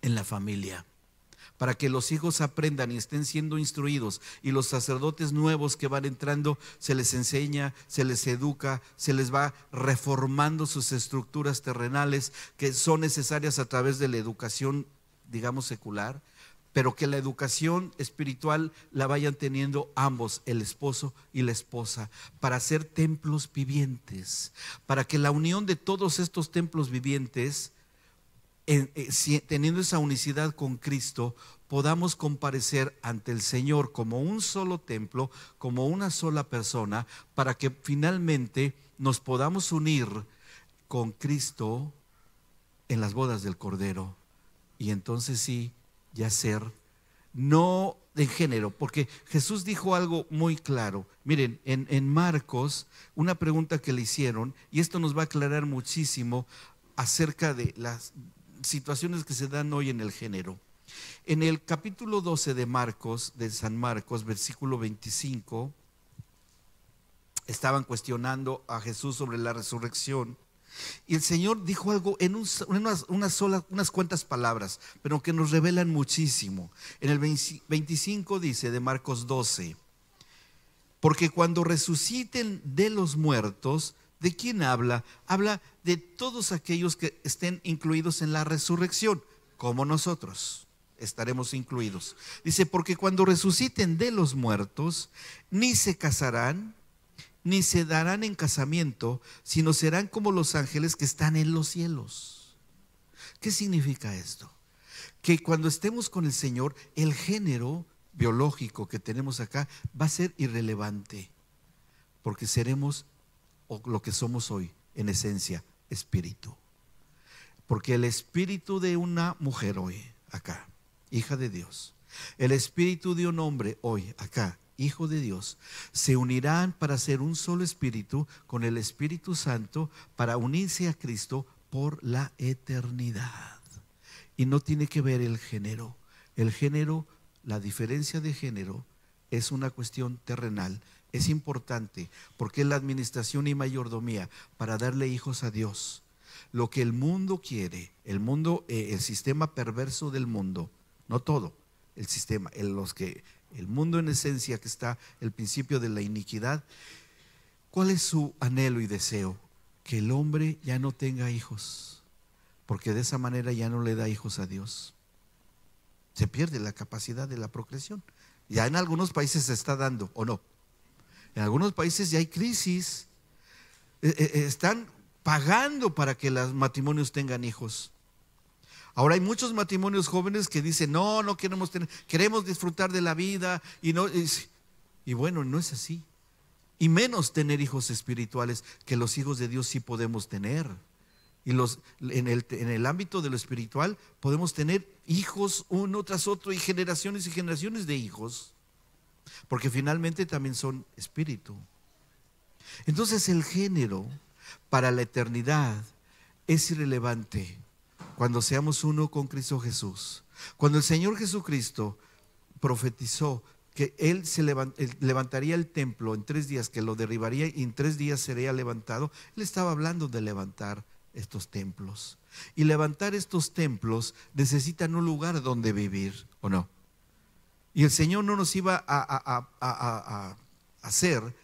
en la familia, para que los hijos aprendan y estén siendo instruidos, y los sacerdotes nuevos que van entrando se les enseña, se les educa, se les va reformando sus estructuras terrenales que son necesarias a través de la educación, digamos, secular, pero que la educación espiritual la vayan teniendo ambos, el esposo y la esposa, para ser templos vivientes, para que la unión de todos estos templos vivientes, teniendo esa unicidad con Cristo, podamos comparecer ante el Señor como un solo templo, como una sola persona, para que finalmente nos podamos unir con Cristo en las bodas del Cordero. Y entonces sí, ya ser, no de género, porque Jesús dijo algo muy claro. Miren, en Marcos, una pregunta que le hicieron, y esto nos va a aclarar muchísimo acerca de las situaciones que se dan hoy en el género. En el capítulo 12 de Marcos, de San Marcos, versículo 25, estaban cuestionando a Jesús sobre la resurrección. Y el Señor dijo algo en unas cuantas palabras, pero que nos revelan muchísimo. En el 25 dice de Marcos 12, porque cuando resuciten de los muertos, ¿de quién habla? Habla de todos aquellos que estén incluidos en la resurrección, como nosotros estaremos incluidos. Dice, porque cuando resuciten de los muertos, ni se casarán, ni se darán en casamiento, sino serán como los ángeles que están en los cielos. ¿Qué significa esto? Que cuando estemos con el Señor, el género biológico que tenemos acá va a ser irrelevante, porque seremos lo que somos hoy, en esencia, espíritu. Porque el espíritu de una mujer hoy, acá, hija de Dios, el espíritu de un hombre hoy, acá, hijo de Dios, se unirán para ser un solo espíritu con el Espíritu Santo para unirse a Cristo por la eternidad. Y no tiene que ver el género. El género, la diferencia de género es una cuestión terrenal. Es importante porque es la administración y mayordomía para darle hijos a Dios. Lo que el mundo quiere, el sistema perverso del mundo, no todo, el sistema, el mundo en esencia, que está el principio de la iniquidad. ¿Cuál es su anhelo y deseo? Que el hombre ya no tenga hijos, porque de esa manera ya no le da hijos a Dios. Se pierde la capacidad de la procreación. Ya en algunos países se está dando, ¿o no? En algunos países ya hay crisis. Están pagando para que los matrimonios tengan hijos. Ahora hay muchos matrimonios jóvenes que dicen, no queremos tener, queremos disfrutar de la vida, y bueno, no es así. Y menos tener hijos espirituales, que los hijos de Dios sí podemos tener. Y en el ámbito de lo espiritual podemos tener hijos uno tras otro y generaciones de hijos, porque finalmente también son espíritu. Entonces el género para la eternidad es irrelevante cuando seamos uno con Cristo Jesús. Cuando el Señor Jesucristo profetizó que Él levantaría el templo en 3 días, que lo derribaría y en 3 días sería levantado, Él estaba hablando de levantar estos templos. Y levantar estos templos necesitan un lugar donde vivir, ¿o no? Y el Señor no nos iba a hacer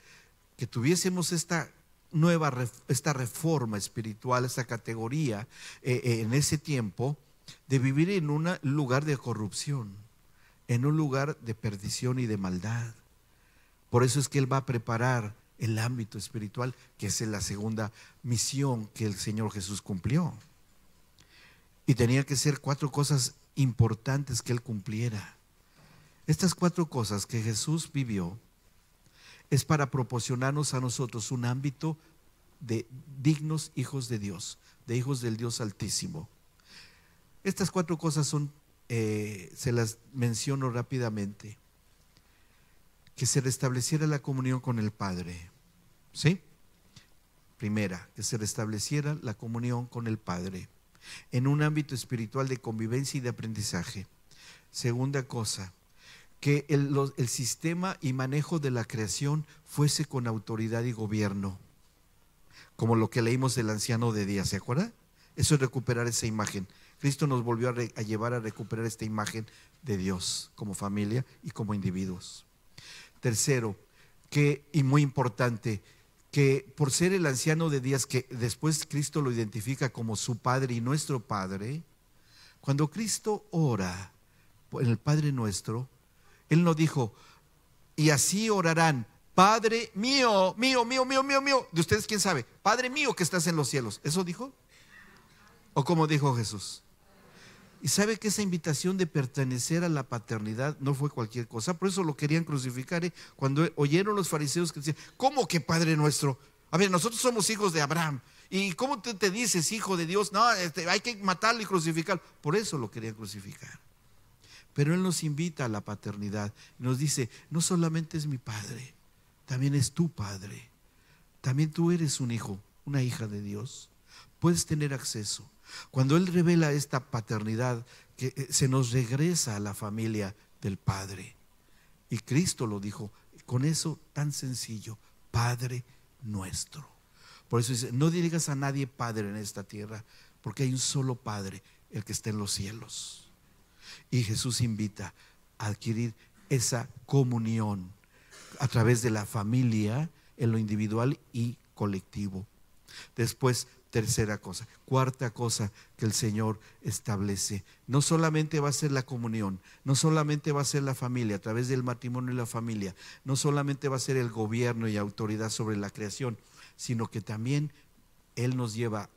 que tuviésemos esta reforma espiritual, esta categoría en ese tiempo, de vivir en un lugar de corrupción, en un lugar de perdición y de maldad. Por eso es que Él va a preparar el ámbito espiritual, que es la segunda misión que el Señor Jesús cumplió. Y tenía que ser 4 cosas importantes que Él cumpliera. Estas 4 cosas que Jesús vivió es para proporcionarnos a nosotros un ámbito de dignos hijos de Dios, de hijos del Dios Altísimo. Estas 4 cosas son, se las menciono rápidamente. Que se restableciera la comunión con el Padre, ¿sí? Primera, que se restableciera la comunión con el Padre en un ámbito espiritual de convivencia y de aprendizaje. Segunda cosa, que el sistema y manejo de la creación fuese con autoridad y gobierno, como lo que leímos del anciano de Días, ¿se acuerda? Eso es recuperar esa imagen. Cristo nos volvió a llevar a recuperar esta imagen de Dios como familia y como individuos. Tercero, y muy importante, que por ser el anciano de días, que después Cristo lo identifica como su Padre y nuestro Padre, cuando Cristo ora en el Padre nuestro, Él no dijo, y así orarán, Padre mío, mío, mío, mío, mío, mío. ¿De ustedes quién sabe? Padre mío que estás en los cielos. ¿Eso dijo? ¿O cómo dijo Jesús? Y sabe que esa invitación de pertenecer a la paternidad no fue cualquier cosa. Por eso lo querían crucificar. Cuando oyeron los fariseos que decían, ¿cómo que Padre nuestro? A ver, nosotros somos hijos de Abraham. ¿Y cómo te dices hijo de Dios? No, hay que matarlo y crucificarlo. Por eso lo querían crucificar. Pero Él nos invita a la paternidad. Nos dice, no solamente es mi Padre, también es tu Padre. También tú eres un hijo, una hija de Dios. Puedes tener acceso. Cuando Él revela esta paternidad que se nos regresa a la familia del Padre. Y Cristo lo dijo con eso tan sencillo: Padre nuestro. Por eso dice: no digas a nadie Padre en esta tierra, porque hay un solo Padre, el que está en los cielos. Y Jesús invita a adquirir esa comunión a través de la familia, en lo individual y colectivo. Después, tercera cosa. Cuarta cosa que el Señor establece: no solamente va a ser la comunión, no solamente va a ser la familia a través del matrimonio y la familia, no solamente va a ser el gobierno y autoridad sobre la creación, sino que también Él nos lleva,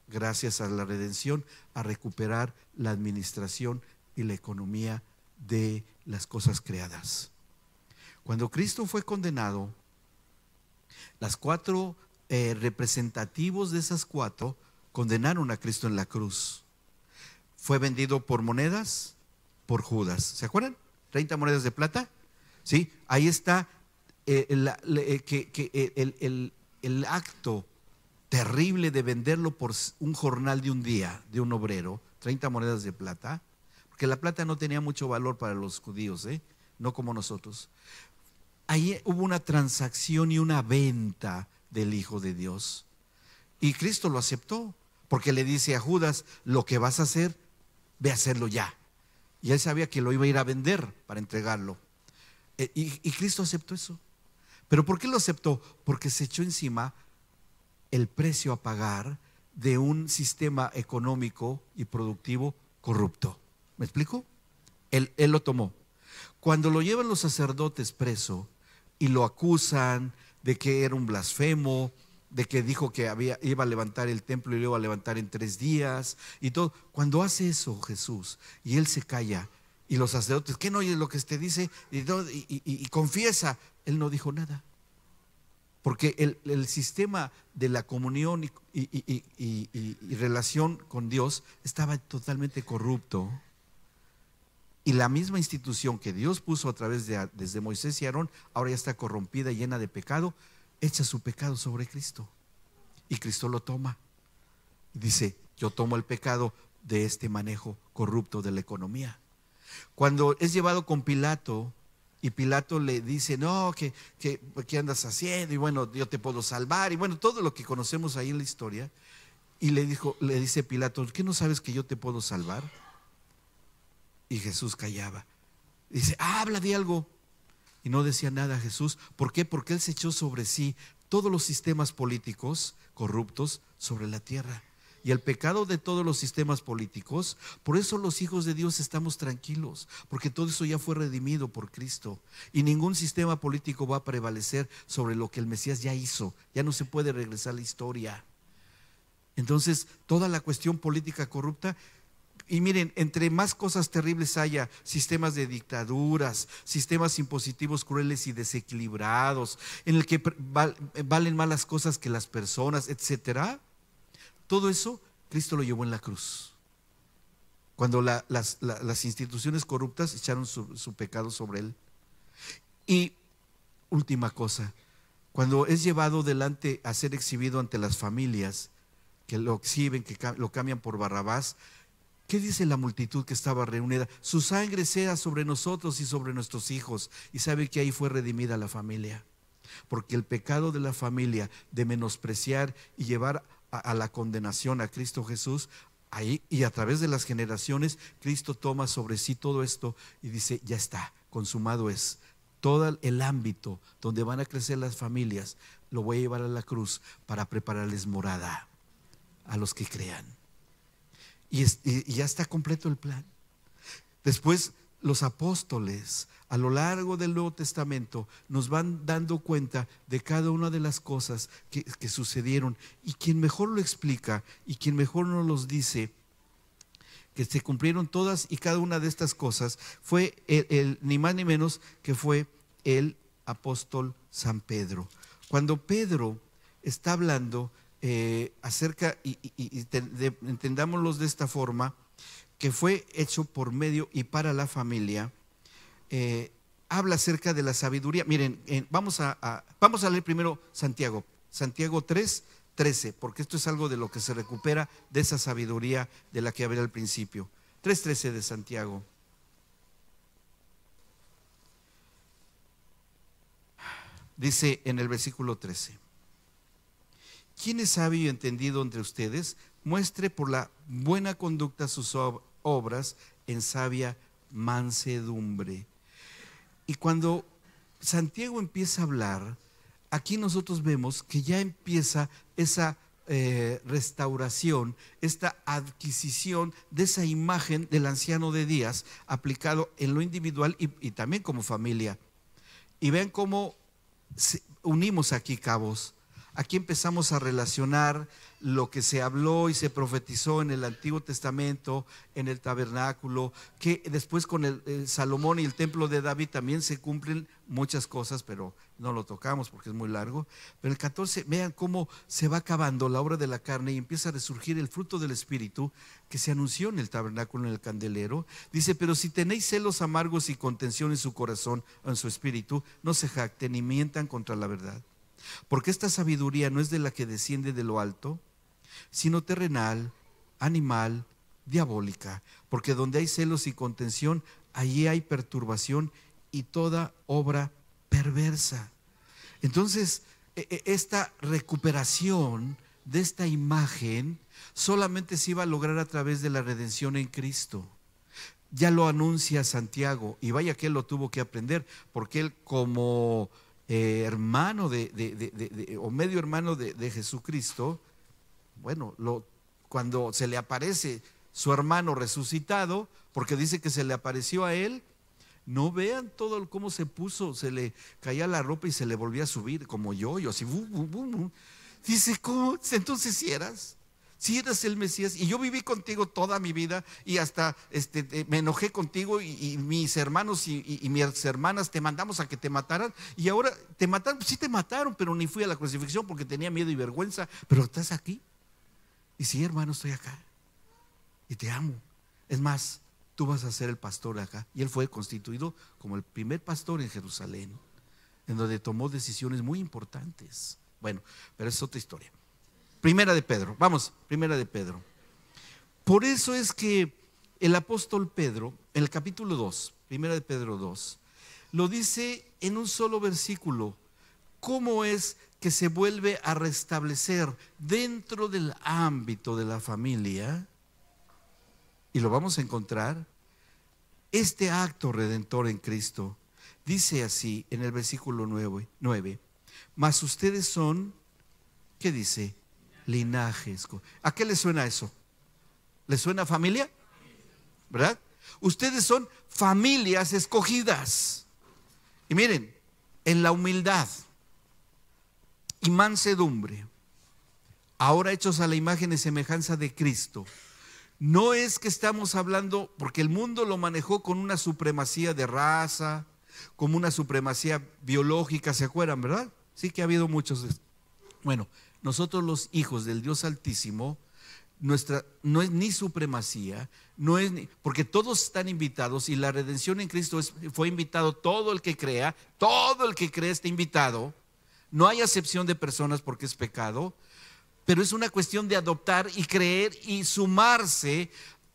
gracias a la redención, a recuperar la administración y la economía de las cosas creadas. Cuando Cristo fue condenado, las cuatro representativos de esas cuatro condenaron a Cristo en la cruz. Fue vendido por monedas, por Judas. ¿Se acuerdan? 30 monedas de plata. ¿Sí? Ahí está el acto terrible de venderlo por un jornal de un día, de un obrero, 30 monedas de plata, porque la plata no tenía mucho valor para los judíos, no como nosotros. Ahí hubo una transacción y una venta del Hijo de Dios. Y Cristo lo aceptó, porque le dice a Judas: lo que vas a hacer, ve a hacerlo ya. Y él sabía que lo iba a ir a vender para entregarlo. Y Cristo aceptó eso. ¿Pero por qué lo aceptó? Porque se echó encima el precio a pagar de un sistema económico y productivo corrupto. ¿Me explico? Él lo tomó. Cuando lo llevan los sacerdotes preso y lo acusan de que era un blasfemo, de que dijo que iba a levantar el templo y lo iba a levantar en 3 días y todo. Cuando hace eso Jesús y él se calla, y los sacerdotes: ¿qué no oyes lo que te dice? Y confiesa. Él no dijo nada, porque el sistema de la comunión y relación con Dios estaba totalmente corrupto. Y la misma institución que Dios puso a través desde Moisés y Aarón, ahora ya está corrompida y llena de pecado. Echa su pecado sobre Cristo, y Cristo lo toma y dice: yo tomo el pecado de este manejo corrupto de la economía. Cuando es llevado con Pilato, y Pilato le dice: no, ¿qué andas haciendo? Y bueno, yo te puedo salvar, y bueno, todo lo que conocemos ahí en la historia. Y le dice Pilato: ¿qué no sabes que yo te puedo salvar? Y Jesús callaba. Dice: habla de algo. Y no decía nada Jesús. ¿Por qué? Porque Él se echó sobre sí todos los sistemas políticos corruptos sobre la tierra, y el pecado de todos los sistemas políticos. Por eso los hijos de Dios estamos tranquilos, porque todo eso ya fue redimido por Cristo, y ningún sistema político va a prevalecer sobre lo que el Mesías ya hizo. Ya no se puede regresar a la historia. Entonces, toda la cuestión política corrupta. Y miren, entre más cosas terribles haya, sistemas de dictaduras, sistemas impositivos crueles y desequilibrados, en el que valen más las cosas que las personas, etcétera, todo eso Cristo lo llevó en la cruz. Cuando las instituciones corruptas echaron su pecado sobre Él. Y última cosa, cuando es llevado delante a ser exhibido ante las familias, que lo exhiben, que lo cambian por Barrabás, ¿qué dice la multitud que estaba reunida? Su sangre sea sobre nosotros y sobre nuestros hijos. Y sabe que ahí fue redimida la familia, porque el pecado de la familia, de menospreciar y llevar a la condenación a Cristo Jesús, ahí y a través de las generaciones, Cristo toma sobre sí todo esto y dice: ya está, consumado es. Todo el ámbito donde van a crecer las familias lo voy a llevar a la cruz para prepararles morada a los que crean. Y ya está completo el plan. Después los apóstoles a lo largo del Nuevo Testamento nos van dando cuenta de cada una de las cosas que sucedieron, y quien mejor lo explica y quien mejor nos los dice que se cumplieron todas y cada una de estas cosas fue ni más ni menos que fue el apóstol San Pedro. Cuando Pedro está hablando acerca, entendámoslos de esta forma, que fue hecho por medio y para la familia, habla acerca de la sabiduría. Miren, vamos a leer primero Santiago 3:13, porque esto es algo de lo que se recupera de esa sabiduría de la que hablé al principio. 3:13 de Santiago. Dice en el versículo 13: ¿quién es sabio y entendido entre ustedes? Muestre por la buena conducta sus obras en sabia mansedumbre. Y cuando Santiago empieza a hablar, aquí nosotros vemos que ya empieza esa restauración, esta adquisición de esa imagen del anciano de días aplicado en lo individual y también como familia. Y vean cómo unimos aquí cabos. Aquí empezamos a relacionar lo que se habló y se profetizó en el Antiguo Testamento, en el tabernáculo, que después con el Salomón y el templo de David también se cumplen muchas cosas, pero no lo tocamos porque es muy largo. Pero el 14, vean cómo se va acabando la obra de la carne y empieza a resurgir el fruto del Espíritu que se anunció en el tabernáculo, en el candelero. Dice: pero si tenéis celos amargos y contención en su corazón o en su espíritu, no se jacten ni mientan contra la verdad. Porque esta sabiduría no es de la que desciende de lo alto, sino terrenal, animal, diabólica. Porque donde hay celos y contención, allí hay perturbación y toda obra perversa. Entonces, esta recuperación de esta imagen solamente se iba a lograr a través de la redención en Cristo. Ya lo anuncia Santiago, y vaya que él lo tuvo que aprender, porque él como hermano o medio hermano de Jesucristo, bueno, cuando se le aparece su hermano resucitado, porque dice que se le apareció a él, no vean todo cómo se puso, se le caía la ropa y se le volvía a subir como yo así, dice: ¿cómo? Entonces si eras el Mesías, y yo viví contigo toda mi vida, y hasta me enojé contigo, y mis hermanos y mis hermanas te mandamos a que te mataran, y ahora te mataron. Pues sí te mataron, pero ni fui a la crucifixión porque tenía miedo y vergüenza, pero estás aquí. Y sí, hermano, estoy acá y te amo. Es más, tú vas a ser el pastor acá. Y él fue constituido como el primer pastor en Jerusalén, en donde tomó decisiones muy importantes. Bueno, pero es otra historia. Primera de Pedro, vamos, Primera de Pedro. Por eso es que el apóstol Pedro, en el capítulo 2, Primera de Pedro 2, lo dice en un solo versículo: cómo es que se vuelve a restablecer dentro del ámbito de la familia, y lo vamos a encontrar, este acto redentor en Cristo. Dice así en el versículo 9: mas ustedes son, ¿qué dice? Linajes. ¿A qué le suena eso? ¿Le suena familia? ¿Verdad? Ustedes son familias escogidas. Y miren, en la humildad y mansedumbre, ahora hechos a la imagen y semejanza de Cristo. No es que estamos hablando, porque el mundo lo manejó con una supremacía de raza, como una supremacía biológica, ¿se acuerdan, verdad? Sí que ha habido muchos. Bueno, nosotros los hijos del Dios Altísimo, nuestra no es ni supremacía, porque todos están invitados, y la redención en Cristo fue invitado todo el que crea, todo el que cree está invitado. No hay acepción de personas porque es pecado, pero es una cuestión de adoptar y creer y sumarse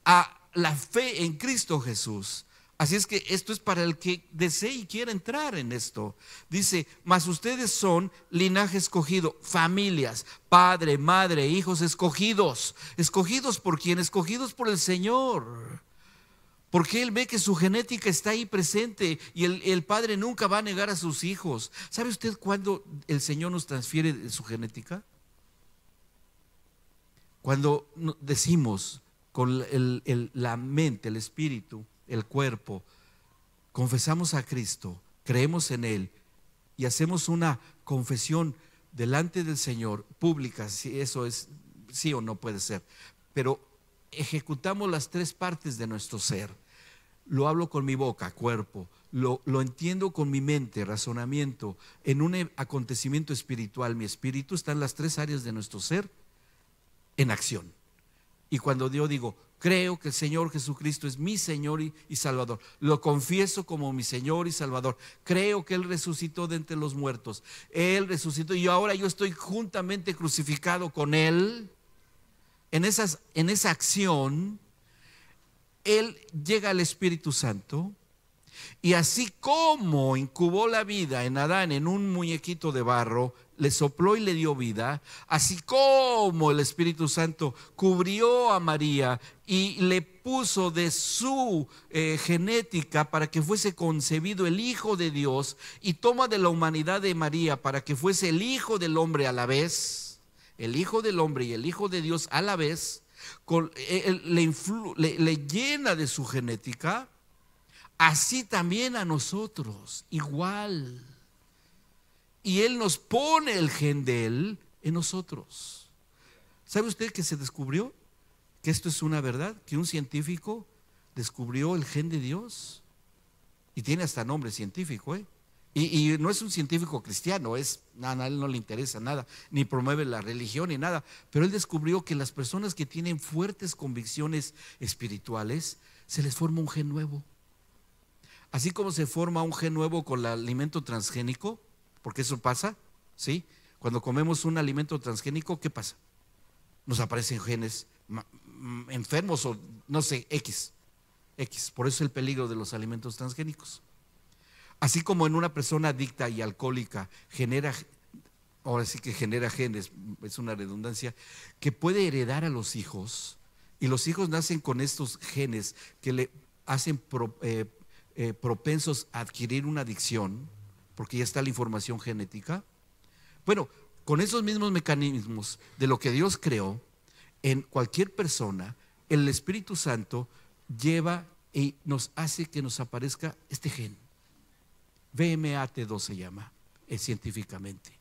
a la fe en Cristo Jesús. Así es que esto es para el que desee y quiera entrar en esto. Dice: mas ustedes son linaje escogido, familias, padre, madre, hijos escogidos. ¿Escogidos por quién? Escogidos por el Señor. Porque Él ve que su genética está ahí presente, y el padre nunca va a negar a sus hijos. ¿Sabe usted cuándo el Señor nos transfiere su genética? Cuando decimos con la mente, el espíritu, el cuerpo, confesamos a Cristo, creemos en Él y hacemos una confesión delante del Señor pública, si eso es sí o no puede ser, pero ejecutamos las tres partes de nuestro ser. Lo hablo con mi boca, cuerpo, lo entiendo con mi mente, razonamiento. En un acontecimiento espiritual, mi espíritu está en las tres áreas de nuestro ser en acción. Y cuando yo digo: creo que el Señor Jesucristo es mi Señor y Salvador, lo confieso como mi Señor y Salvador, creo que Él resucitó de entre los muertos, Él resucitó y ahora yo estoy juntamente crucificado con Él. En esa acción, Él llega al Espíritu Santo, y así como incubó la vida en Adán en un muñequito de barro, le sopló y le dio vida, así como el Espíritu Santo cubrió a María y le puso de su genética para que fuese concebido el Hijo de Dios, y toma de la humanidad de María para que fuese el Hijo del hombre a la vez, el Hijo del hombre y el Hijo de Dios a la vez, le llena de su genética. Así también a nosotros, igual. Y Él nos pone el gen de Él en nosotros. ¿Sabe usted que se descubrió que esto es una verdad? Que un científico descubrió el gen de Dios. Y tiene hasta nombre científico, ¿eh? Y no es un científico cristiano, a él no le interesa nada, ni promueve la religión ni nada. Pero él descubrió que las personas que tienen fuertes convicciones espirituales, se les forma un gen nuevo. Así como se forma un gen nuevo con el alimento transgénico, porque eso pasa, ¿sí? Cuando comemos un alimento transgénico, ¿qué pasa? Nos aparecen genes enfermos o no sé, X. Por eso el peligro de los alimentos transgénicos. Así como en una persona adicta y alcohólica ahora sí que genera genes, es una redundancia, que puede heredar a los hijos, y los hijos nacen con estos genes que le hacen propensos a adquirir una adicción, porque ya está la información genética. Bueno, con esos mismos mecanismos de lo que Dios creó, en cualquier persona, el Espíritu Santo lleva y nos hace que nos aparezca este gen. VMAT2 se llama científicamente,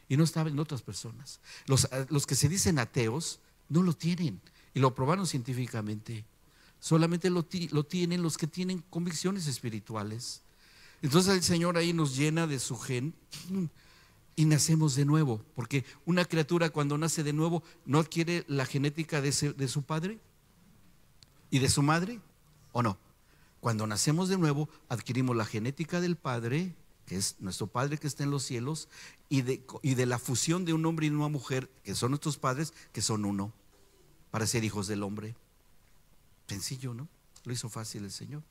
y no estaba en otras personas. Los que se dicen ateos no lo tienen, y lo probaron científicamente. Solamente lo tienen los que tienen convicciones espirituales. Entonces el Señor ahí nos llena de su gen y nacemos de nuevo, porque una criatura cuando nace de nuevo no adquiere la genética de su padre y de su madre, ¿o no? Cuando nacemos de nuevo adquirimos la genética del Padre, que es nuestro Padre que está en los cielos, y de la fusión de un hombre y una mujer, que son nuestros padres, que son uno, para ser hijos del hombre. Sencillo, ¿no? Lo hizo fácil el Señor.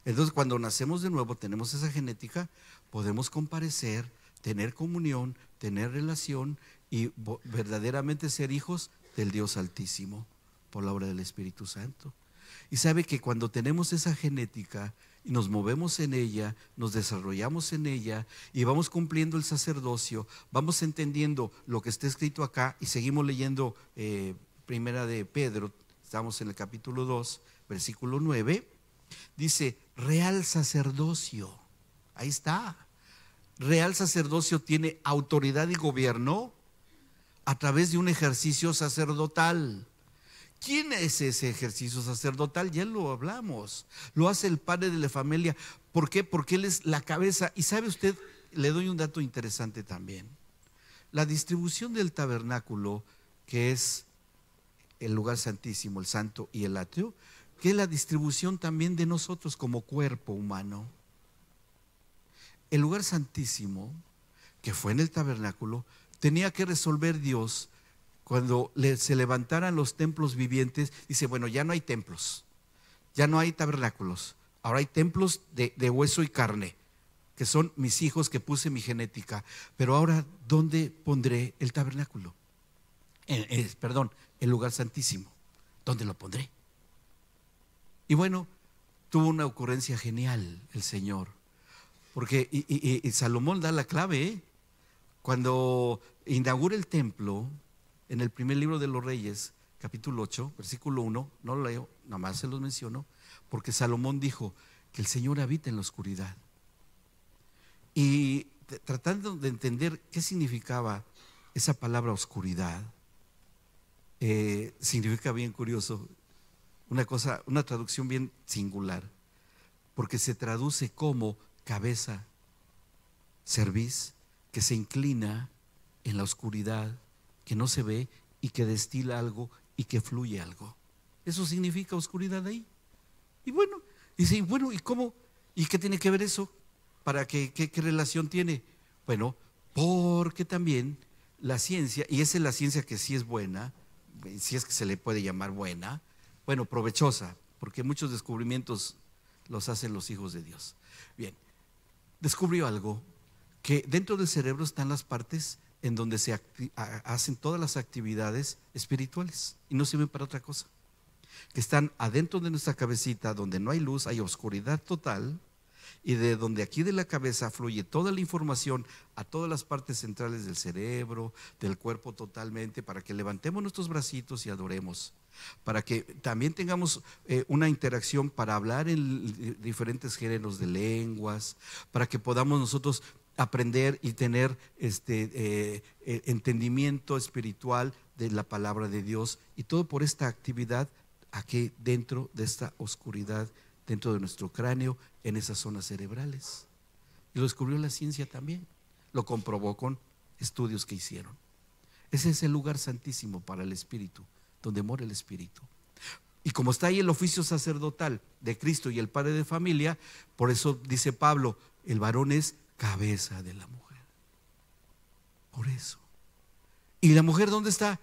Entonces, cuando nacemos de nuevo, tenemos esa genética, podemos comparecer, tener comunión, tener relación y verdaderamente ser hijos del Dios Altísimo por la obra del Espíritu Santo. Y sabe que cuando tenemos esa genética y nos movemos en ella, nos desarrollamos en ella y vamos cumpliendo el sacerdocio, vamos entendiendo lo que está escrito acá, y seguimos leyendo Primera de Pedro. Estamos en el capítulo 2, versículo 9. Dice, real sacerdocio. Ahí está. Real sacerdocio tiene autoridad y gobierno a través de un ejercicio sacerdotal. ¿Quién es ese ejercicio sacerdotal? Ya lo hablamos. Lo hace el padre de la familia. ¿Por qué? Porque él es la cabeza. Y sabe usted, le doy un dato interesante también. La distribución del tabernáculo, que es el lugar santísimo, el santo y el atrio, que es la distribución también de nosotros como cuerpo humano. El lugar santísimo, que fue en el tabernáculo, tenía que resolver Dios cuando se levantaran los templos vivientes. Dice, bueno, ya no hay templos, ya no hay tabernáculos, ahora hay templos de hueso y carne, que son mis hijos que puse mi genética. Pero ahora, ¿dónde pondré el tabernáculo? El lugar santísimo, ¿dónde lo pondré? Y bueno, tuvo una ocurrencia genial el Señor, porque y Salomón da la clave, ¿eh? Cuando inaugura el templo, en el primer libro de los Reyes, capítulo 8, versículo 1, no lo leo, nada más se los menciono, porque Salomón dijo que el Señor habita en la oscuridad. Y tratando de entender qué significaba esa palabra oscuridad, significa bien curioso, una traducción bien singular, porque se traduce como cabeza, cerviz, que se inclina en la oscuridad, que no se ve y que destila algo y que fluye algo. Eso significa oscuridad ahí. Y bueno, dice, bueno, ¿y cómo? ¿Y qué tiene que ver eso? ¿Para qué relación tiene? Bueno, porque también la ciencia, y esa es la ciencia que sí es buena, si es que se le puede llamar buena, bueno, provechosa, porque muchos descubrimientos los hacen los hijos de Dios. Bien, descubrió algo, que dentro del cerebro están las partes en donde se hacen todas las actividades espirituales y no sirven para otra cosa, que están adentro de nuestra cabecita, donde no hay luz, hay oscuridad total, y de donde aquí de la cabeza fluye toda la información a todas las partes centrales del cerebro, del cuerpo totalmente, para que levantemos nuestros bracitos y adoremos, para que también tengamos una interacción para hablar en diferentes géneros de lenguas, para que podamos nosotros aprender y tener entendimiento espiritual de la palabra de Dios, y todo por esta actividad aquí dentro de esta oscuridad, dentro de nuestro cráneo, en esas zonas cerebrales. Y lo descubrió la ciencia también, lo comprobó con estudios que hicieron. Ese es el lugar santísimo para el espíritu, donde mora el espíritu. Y como está ahí el oficio sacerdotal de Cristo y el padre de familia, por eso dice Pablo, el varón es cabeza de la mujer. Por eso. ¿Y la mujer dónde está?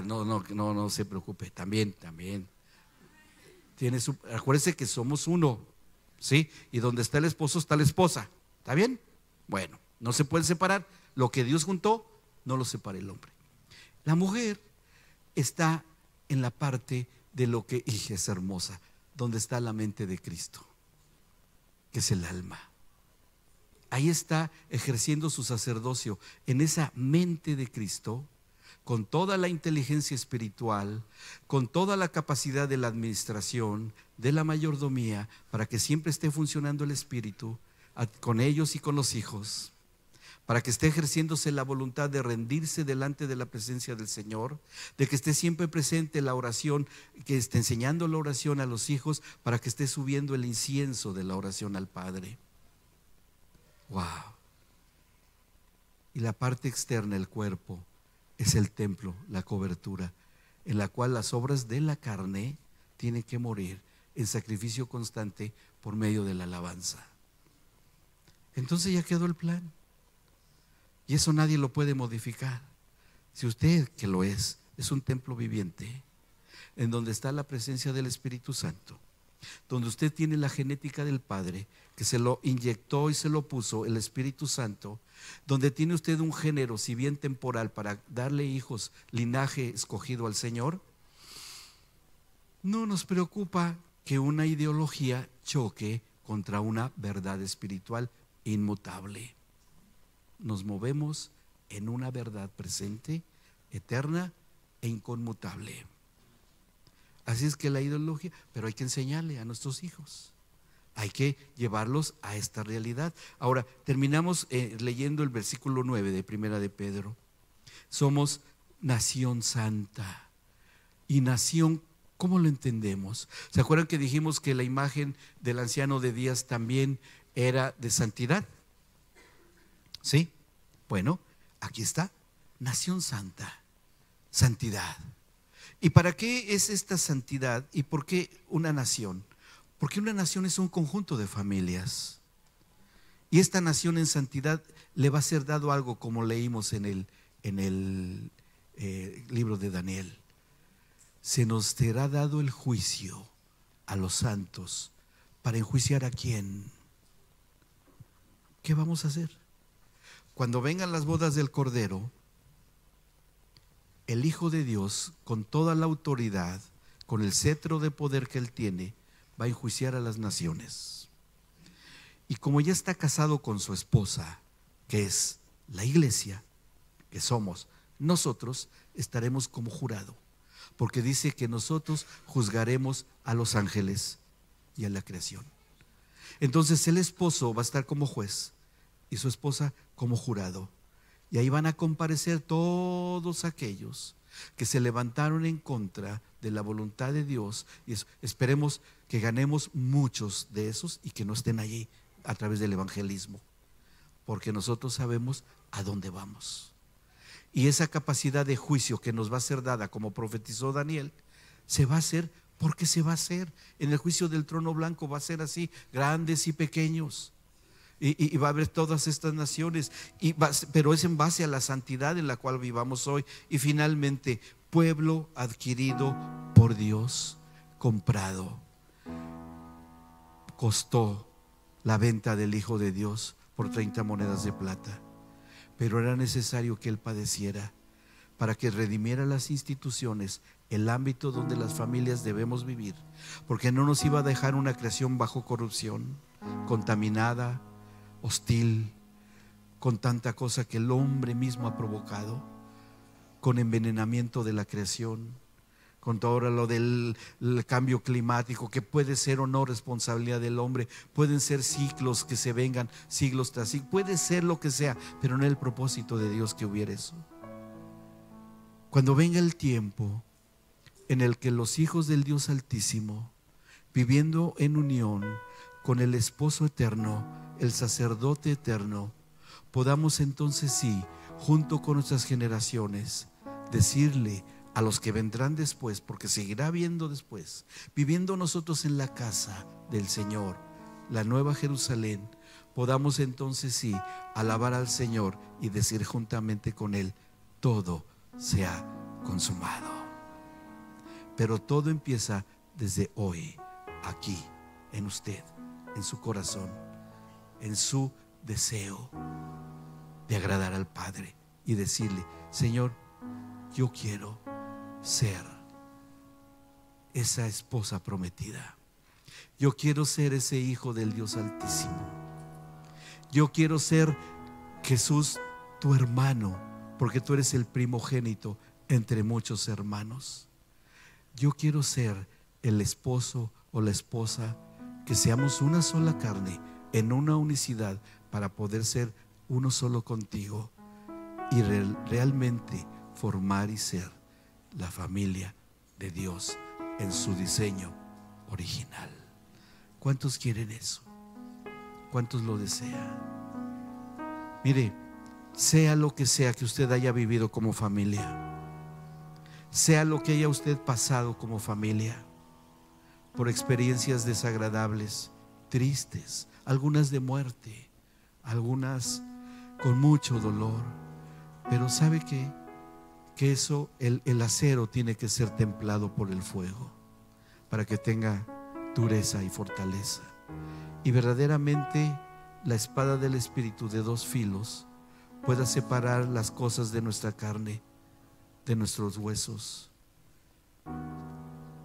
No se preocupe, también. Acuérdese que somos uno, ¿sí? Y donde está el esposo está la esposa, ¿está bien? Bueno, no se pueden separar. Lo que Dios juntó, no lo separa el hombre. La mujer está en la parte de lo que, y es hermosa, donde está la mente de Cristo, que es el alma. Ahí está ejerciendo su sacerdocio, en esa mente de Cristo, con toda la inteligencia espiritual, con toda la capacidad de la administración, de la mayordomía, para que siempre esté funcionando el espíritu con ellos y con los hijos, para que esté ejerciéndose la voluntad de rendirse delante de la presencia del Señor, de que esté siempre presente la oración, que esté enseñando la oración a los hijos, para que esté subiendo el incienso de la oración al Padre. Wow. Y la parte externa, el cuerpo, es el templo, la cobertura, en la cual las obras de la carne tienen que morir en sacrificio constante por medio de la alabanza. Entonces ya quedó el plan. Y eso nadie lo puede modificar. Si usted, que lo es un templo viviente, en donde está la presencia del Espíritu Santo, donde usted tiene la genética del Padre, que se lo inyectó y se lo puso el Espíritu Santo, donde tiene usted un género, si bien temporal, para darle hijos, linaje escogido al Señor, no nos preocupa que una ideología choque contra una verdad espiritual inmutable. Nos movemos en una verdad presente, eterna e inconmutable. Así es que la ideología, pero hay que enseñarle a nuestros hijos, hay que llevarlos a esta realidad. Ahora, terminamos leyendo el versículo 9 de Primera de Pedro. Somos nación santa. Y nación, ¿cómo lo entendemos? ¿Se acuerdan que dijimos que la imagen del anciano de Días también era de santidad? ¿Sí? Bueno, aquí está, nación santa, santidad. ¿Y para qué es esta santidad? ¿Y por qué una nación? Porque una nación es un conjunto de familias. Y esta nación en santidad le va a ser dado algo, como leímos en el libro de Daniel. Se nos será dado el juicio a los santos. ¿Para enjuiciar a quién? ¿Qué vamos a hacer? Cuando vengan las bodas del Cordero, el Hijo de Dios, con toda la autoridad, con el cetro de poder que Él tiene, va a enjuiciar a las naciones. Y como ya está casado con su esposa, que es la iglesia, que somos nosotros, estaremos como jurado, porque dice que nosotros juzgaremos a los ángeles y a la creación. Entonces el esposo va a estar como juez y su esposa como jurado, y ahí van a comparecer todos aquellos que se levantaron en contra de la voluntad de Dios, y esperemos que ganemos muchos de esos y que no estén allí a través del evangelismo, porque nosotros sabemos a dónde vamos. Y esa capacidad de juicio que nos va a ser dada, como profetizó Daniel, se va a hacer porque se va a hacer. En el juicio del trono blanco va a ser así, grandes y pequeños. Y va a haber todas estas naciones, pero es en base a la santidad en la cual vivamos hoy. Y finalmente, pueblo adquirido por Dios, comprado. costó la venta del Hijo de Dios por 30 monedas de plata, pero era necesario que Él padeciera para que redimiera las instituciones, el ámbito donde las familias debemos vivir, porque no nos iba a dejar una creación bajo corrupción, contaminada, hostil, con tanta cosa que el hombre mismo ha provocado, con envenenamiento de la creación, con todo ahora lo del cambio climático, que puede ser o no responsabilidad del hombre, pueden ser ciclos que se vengan, siglos tras siglos, puede ser lo que sea, pero no es el propósito de Dios que hubiera eso. Cuando venga el tiempo en el que los hijos del Dios Altísimo, viviendo en unión con el esposo eterno, el sacerdote eterno, podamos entonces sí, junto con nuestras generaciones, decirle a los que vendrán después, porque seguirá habiendo después, viviendo nosotros en la casa del Señor, la nueva Jerusalén, podamos entonces sí alabar al Señor y decir juntamente con Él: todo se ha consumado. Pero todo empieza desde hoy, aquí, en usted, en su corazón, en su deseo de agradar al Padre y decirle: Señor, yo quiero ser esa esposa prometida. Yo quiero ser ese hijo del Dios Altísimo. Yo quiero ser, Jesús, tu hermano, porque tú eres el primogénito entre muchos hermanos. Yo quiero ser el esposo o la esposa, que seamos una sola carne, en una unicidad, para poder ser uno solo contigo y realmente formar y ser la familia de Dios en su diseño original. ¿Cuántos quieren eso? ¿Cuántos lo desean? Mire, sea lo que sea que usted haya vivido como familia, sea lo que haya usted pasado como familia, por experiencias desagradables, tristes, algunas de muerte, algunas con mucho dolor, pero ¿sabe qué? Que eso, el acero tiene que ser templado por el fuego para que tenga dureza y fortaleza. Y verdaderamente la espada del Espíritu de dos filos pueda separar las cosas de nuestra carne, de nuestros huesos,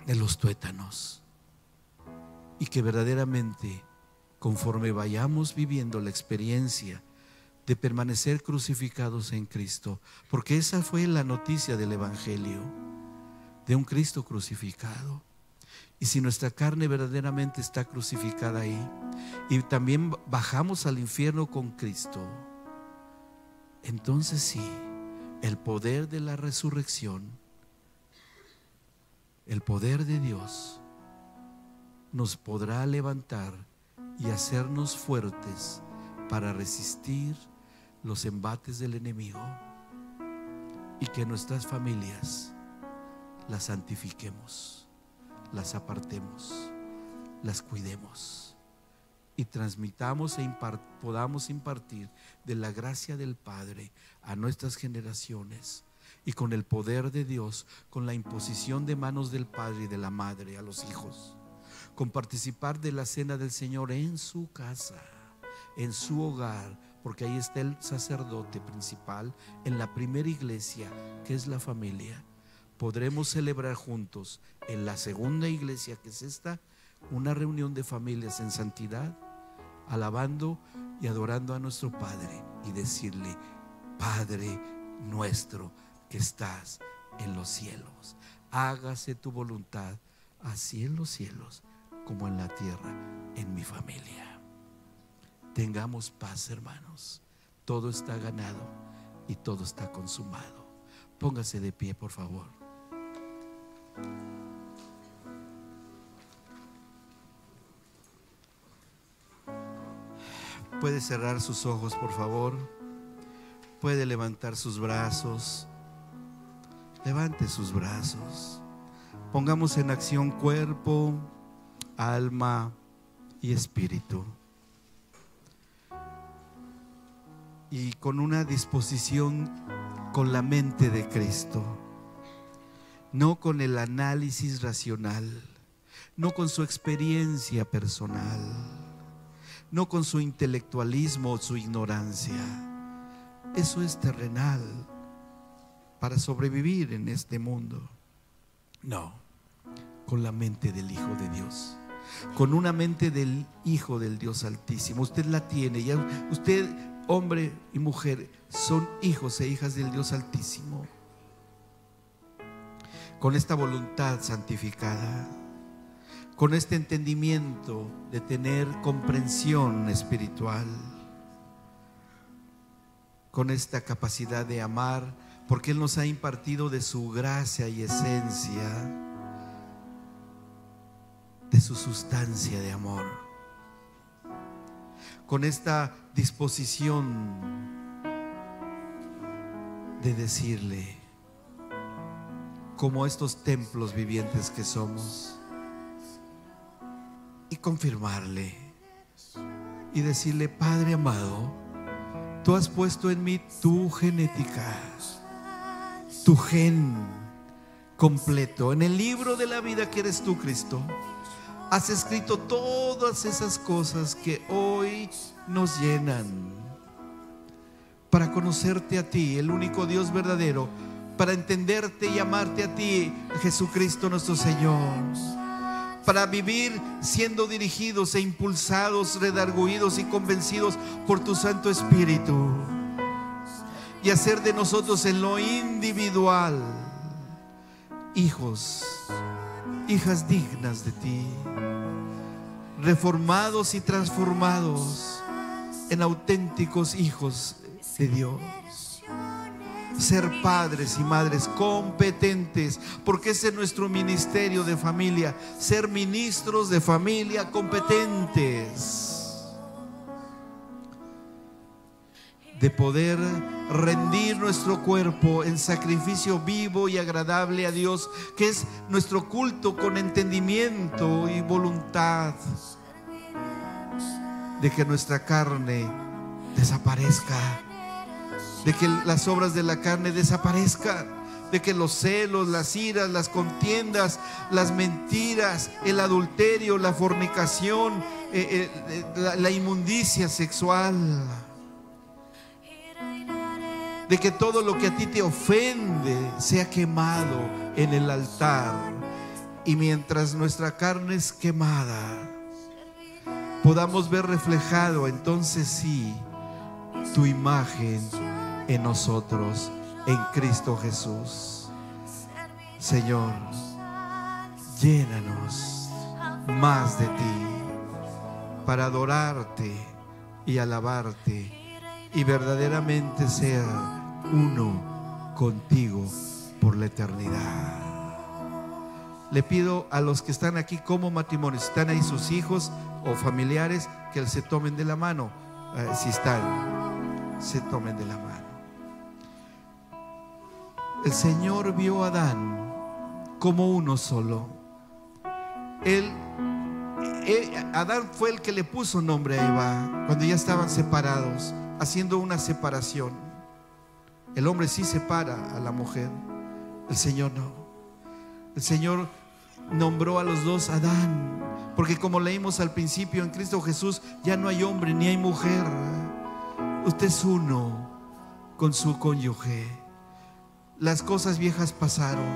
de los tuétanos, y que verdaderamente, conforme vayamos viviendo la experiencia de permanecer crucificados en Cristo, porque esa fue la noticia del Evangelio, de un Cristo crucificado. Y si nuestra carne verdaderamente está crucificada ahí, y también bajamos al infierno con Cristo, entonces sí, el poder de la resurrección, el poder de Dios, nos podrá levantar y hacernos fuertes para resistir los embates del enemigo, y que nuestras familias las santifiquemos, las apartemos, las cuidemos y transmitamos podamos impartir de la gracia del Padre a nuestras generaciones, y con el poder de Dios, con la imposición de manos del Padre y de la Madre a los hijos, con participar de la cena del Señor en su casa, en su hogar, porque ahí está el sacerdote principal en la primera iglesia, que es la familia. Podremos celebrar juntos en la segunda iglesia, que es esta, una reunión de familias en santidad, alabando y adorando a nuestro Padre, y decirle: Padre nuestro que estás en los cielos, hágase tu voluntad, así en los cielos como en la tierra, en mi familia. Tengamos paz, hermanos. Todo está ganado y todo está consumado. Póngase de pie, por favor. Puede cerrar sus ojos, por favor. Puede levantar sus brazos. Levante sus brazos. Pongamos en acción cuerpo, alma y espíritu. Y con una disposición con la mente de Cristo, no con el análisis racional, no con su experiencia personal, no con su intelectualismo o su ignorancia. Eso es terrenal para sobrevivir en este mundo. No, con la mente del Hijo de Dios, con una mente del Hijo del Dios Altísimo. Usted la tiene, ya usted, hombre y mujer, son hijos e hijas del Dios Altísimo, con esta voluntad santificada, con este entendimiento de tener comprensión espiritual, con esta capacidad de amar, porque Él nos ha impartido de su gracia y esencia, de su sustancia de amor, con esta disposición de decirle, como estos templos vivientes que somos, y confirmarle y decirle: Padre amado, tú has puesto en mí tu genética, tu gen completo. En el libro de la vida que eres tú, Cristo, has escrito todas esas cosas que hoy nos llenan para conocerte a ti, el único Dios verdadero, para entenderte y amarte a ti, Jesucristo nuestro Señor, para vivir siendo dirigidos e impulsados, redarguidos y convencidos por tu Santo Espíritu, y hacer de nosotros en lo individual hijos, hijas dignas de ti, reformados y transformados en auténticos hijos de Dios. Ser padres y madres competentes, porque ese es nuestro ministerio de familia, ser ministros de familia competentes, de poder rendir nuestro cuerpo en sacrificio vivo y agradable a Dios, que es nuestro culto con entendimiento y voluntad, de que nuestra carne desaparezca, de que las obras de la carne desaparezcan, de que los celos, las iras, las contiendas, las mentiras, el adulterio, la fornicación, la inmundicia sexual, de que todo lo que a ti te ofende sea quemado en el altar. Y mientras nuestra carne es quemada, podamos ver reflejado entonces sí tu imagen en nosotros, en Cristo Jesús. Señor, llénanos más de ti para adorarte y alabarte y verdaderamente ser uno contigo por la eternidad. Le pido a los que están aquí como matrimonio, si están ahí sus hijos o familiares, que se tomen de la mano. Si están, se tomen de la mano. El Señor vio a Adán como uno solo. Adán fue el que le puso nombre a Eva cuando ya estaban separados, haciendo una separación. El hombre sí separa a la mujer, el Señor no. El Señor nombró a los dos Adán, porque como leímos al principio, en Cristo Jesús ya no hay hombre ni hay mujer. Usted es uno con su cónyuge. Las cosas viejas pasaron,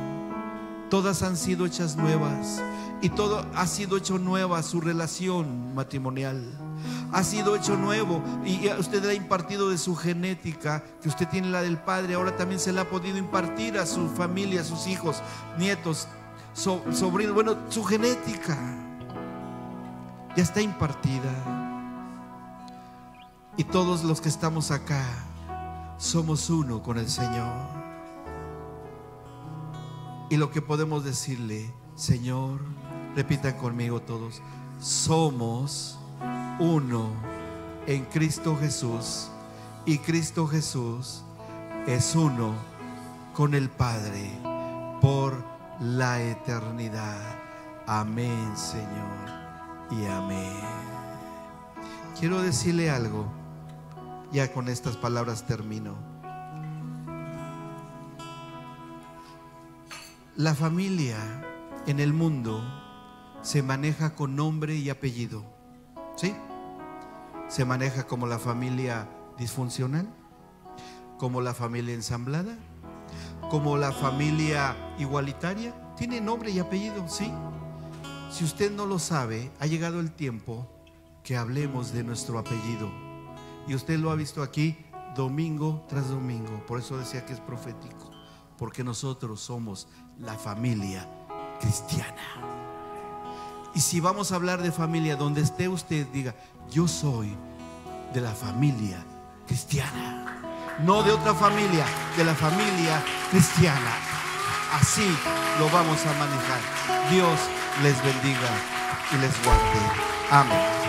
todas han sido hechas nuevas, y todo ha sido hecho nueva. Su relación matrimonial ha sido hecho nuevo, y usted le ha impartido de su genética, que usted tiene la del Padre. Ahora también se la ha podido impartir a su familia, a sus hijos, nietos, sobrinos. Bueno, su genética ya está impartida, y todos los que estamos acá somos uno con el Señor. Y lo que podemos decirle: Señor, repitan conmigo todos: somos uno en Cristo Jesús, y Cristo Jesús es uno con el Padre por la eternidad. Amén, Señor, y amén. Quiero decirle algo, ya con estas palabras termino. La familia en el mundo se maneja con nombre y apellido. ¿Sí? Se maneja como la familia disfuncional, como la familia ensamblada, como la familia igualitaria. Tiene nombre y apellido, ¿sí? Si usted no lo sabe, ha llegado el tiempo que hablemos de nuestro apellido. Y usted lo ha visto aquí domingo tras domingo. Por eso decía que es profético, porque nosotros somos la familia cristiana. Y si vamos a hablar de familia, donde esté usted, diga: yo soy de la familia cristiana, no de otra familia, de la familia cristiana. Así lo vamos a manejar. Dios les bendiga y les guarde. Amén.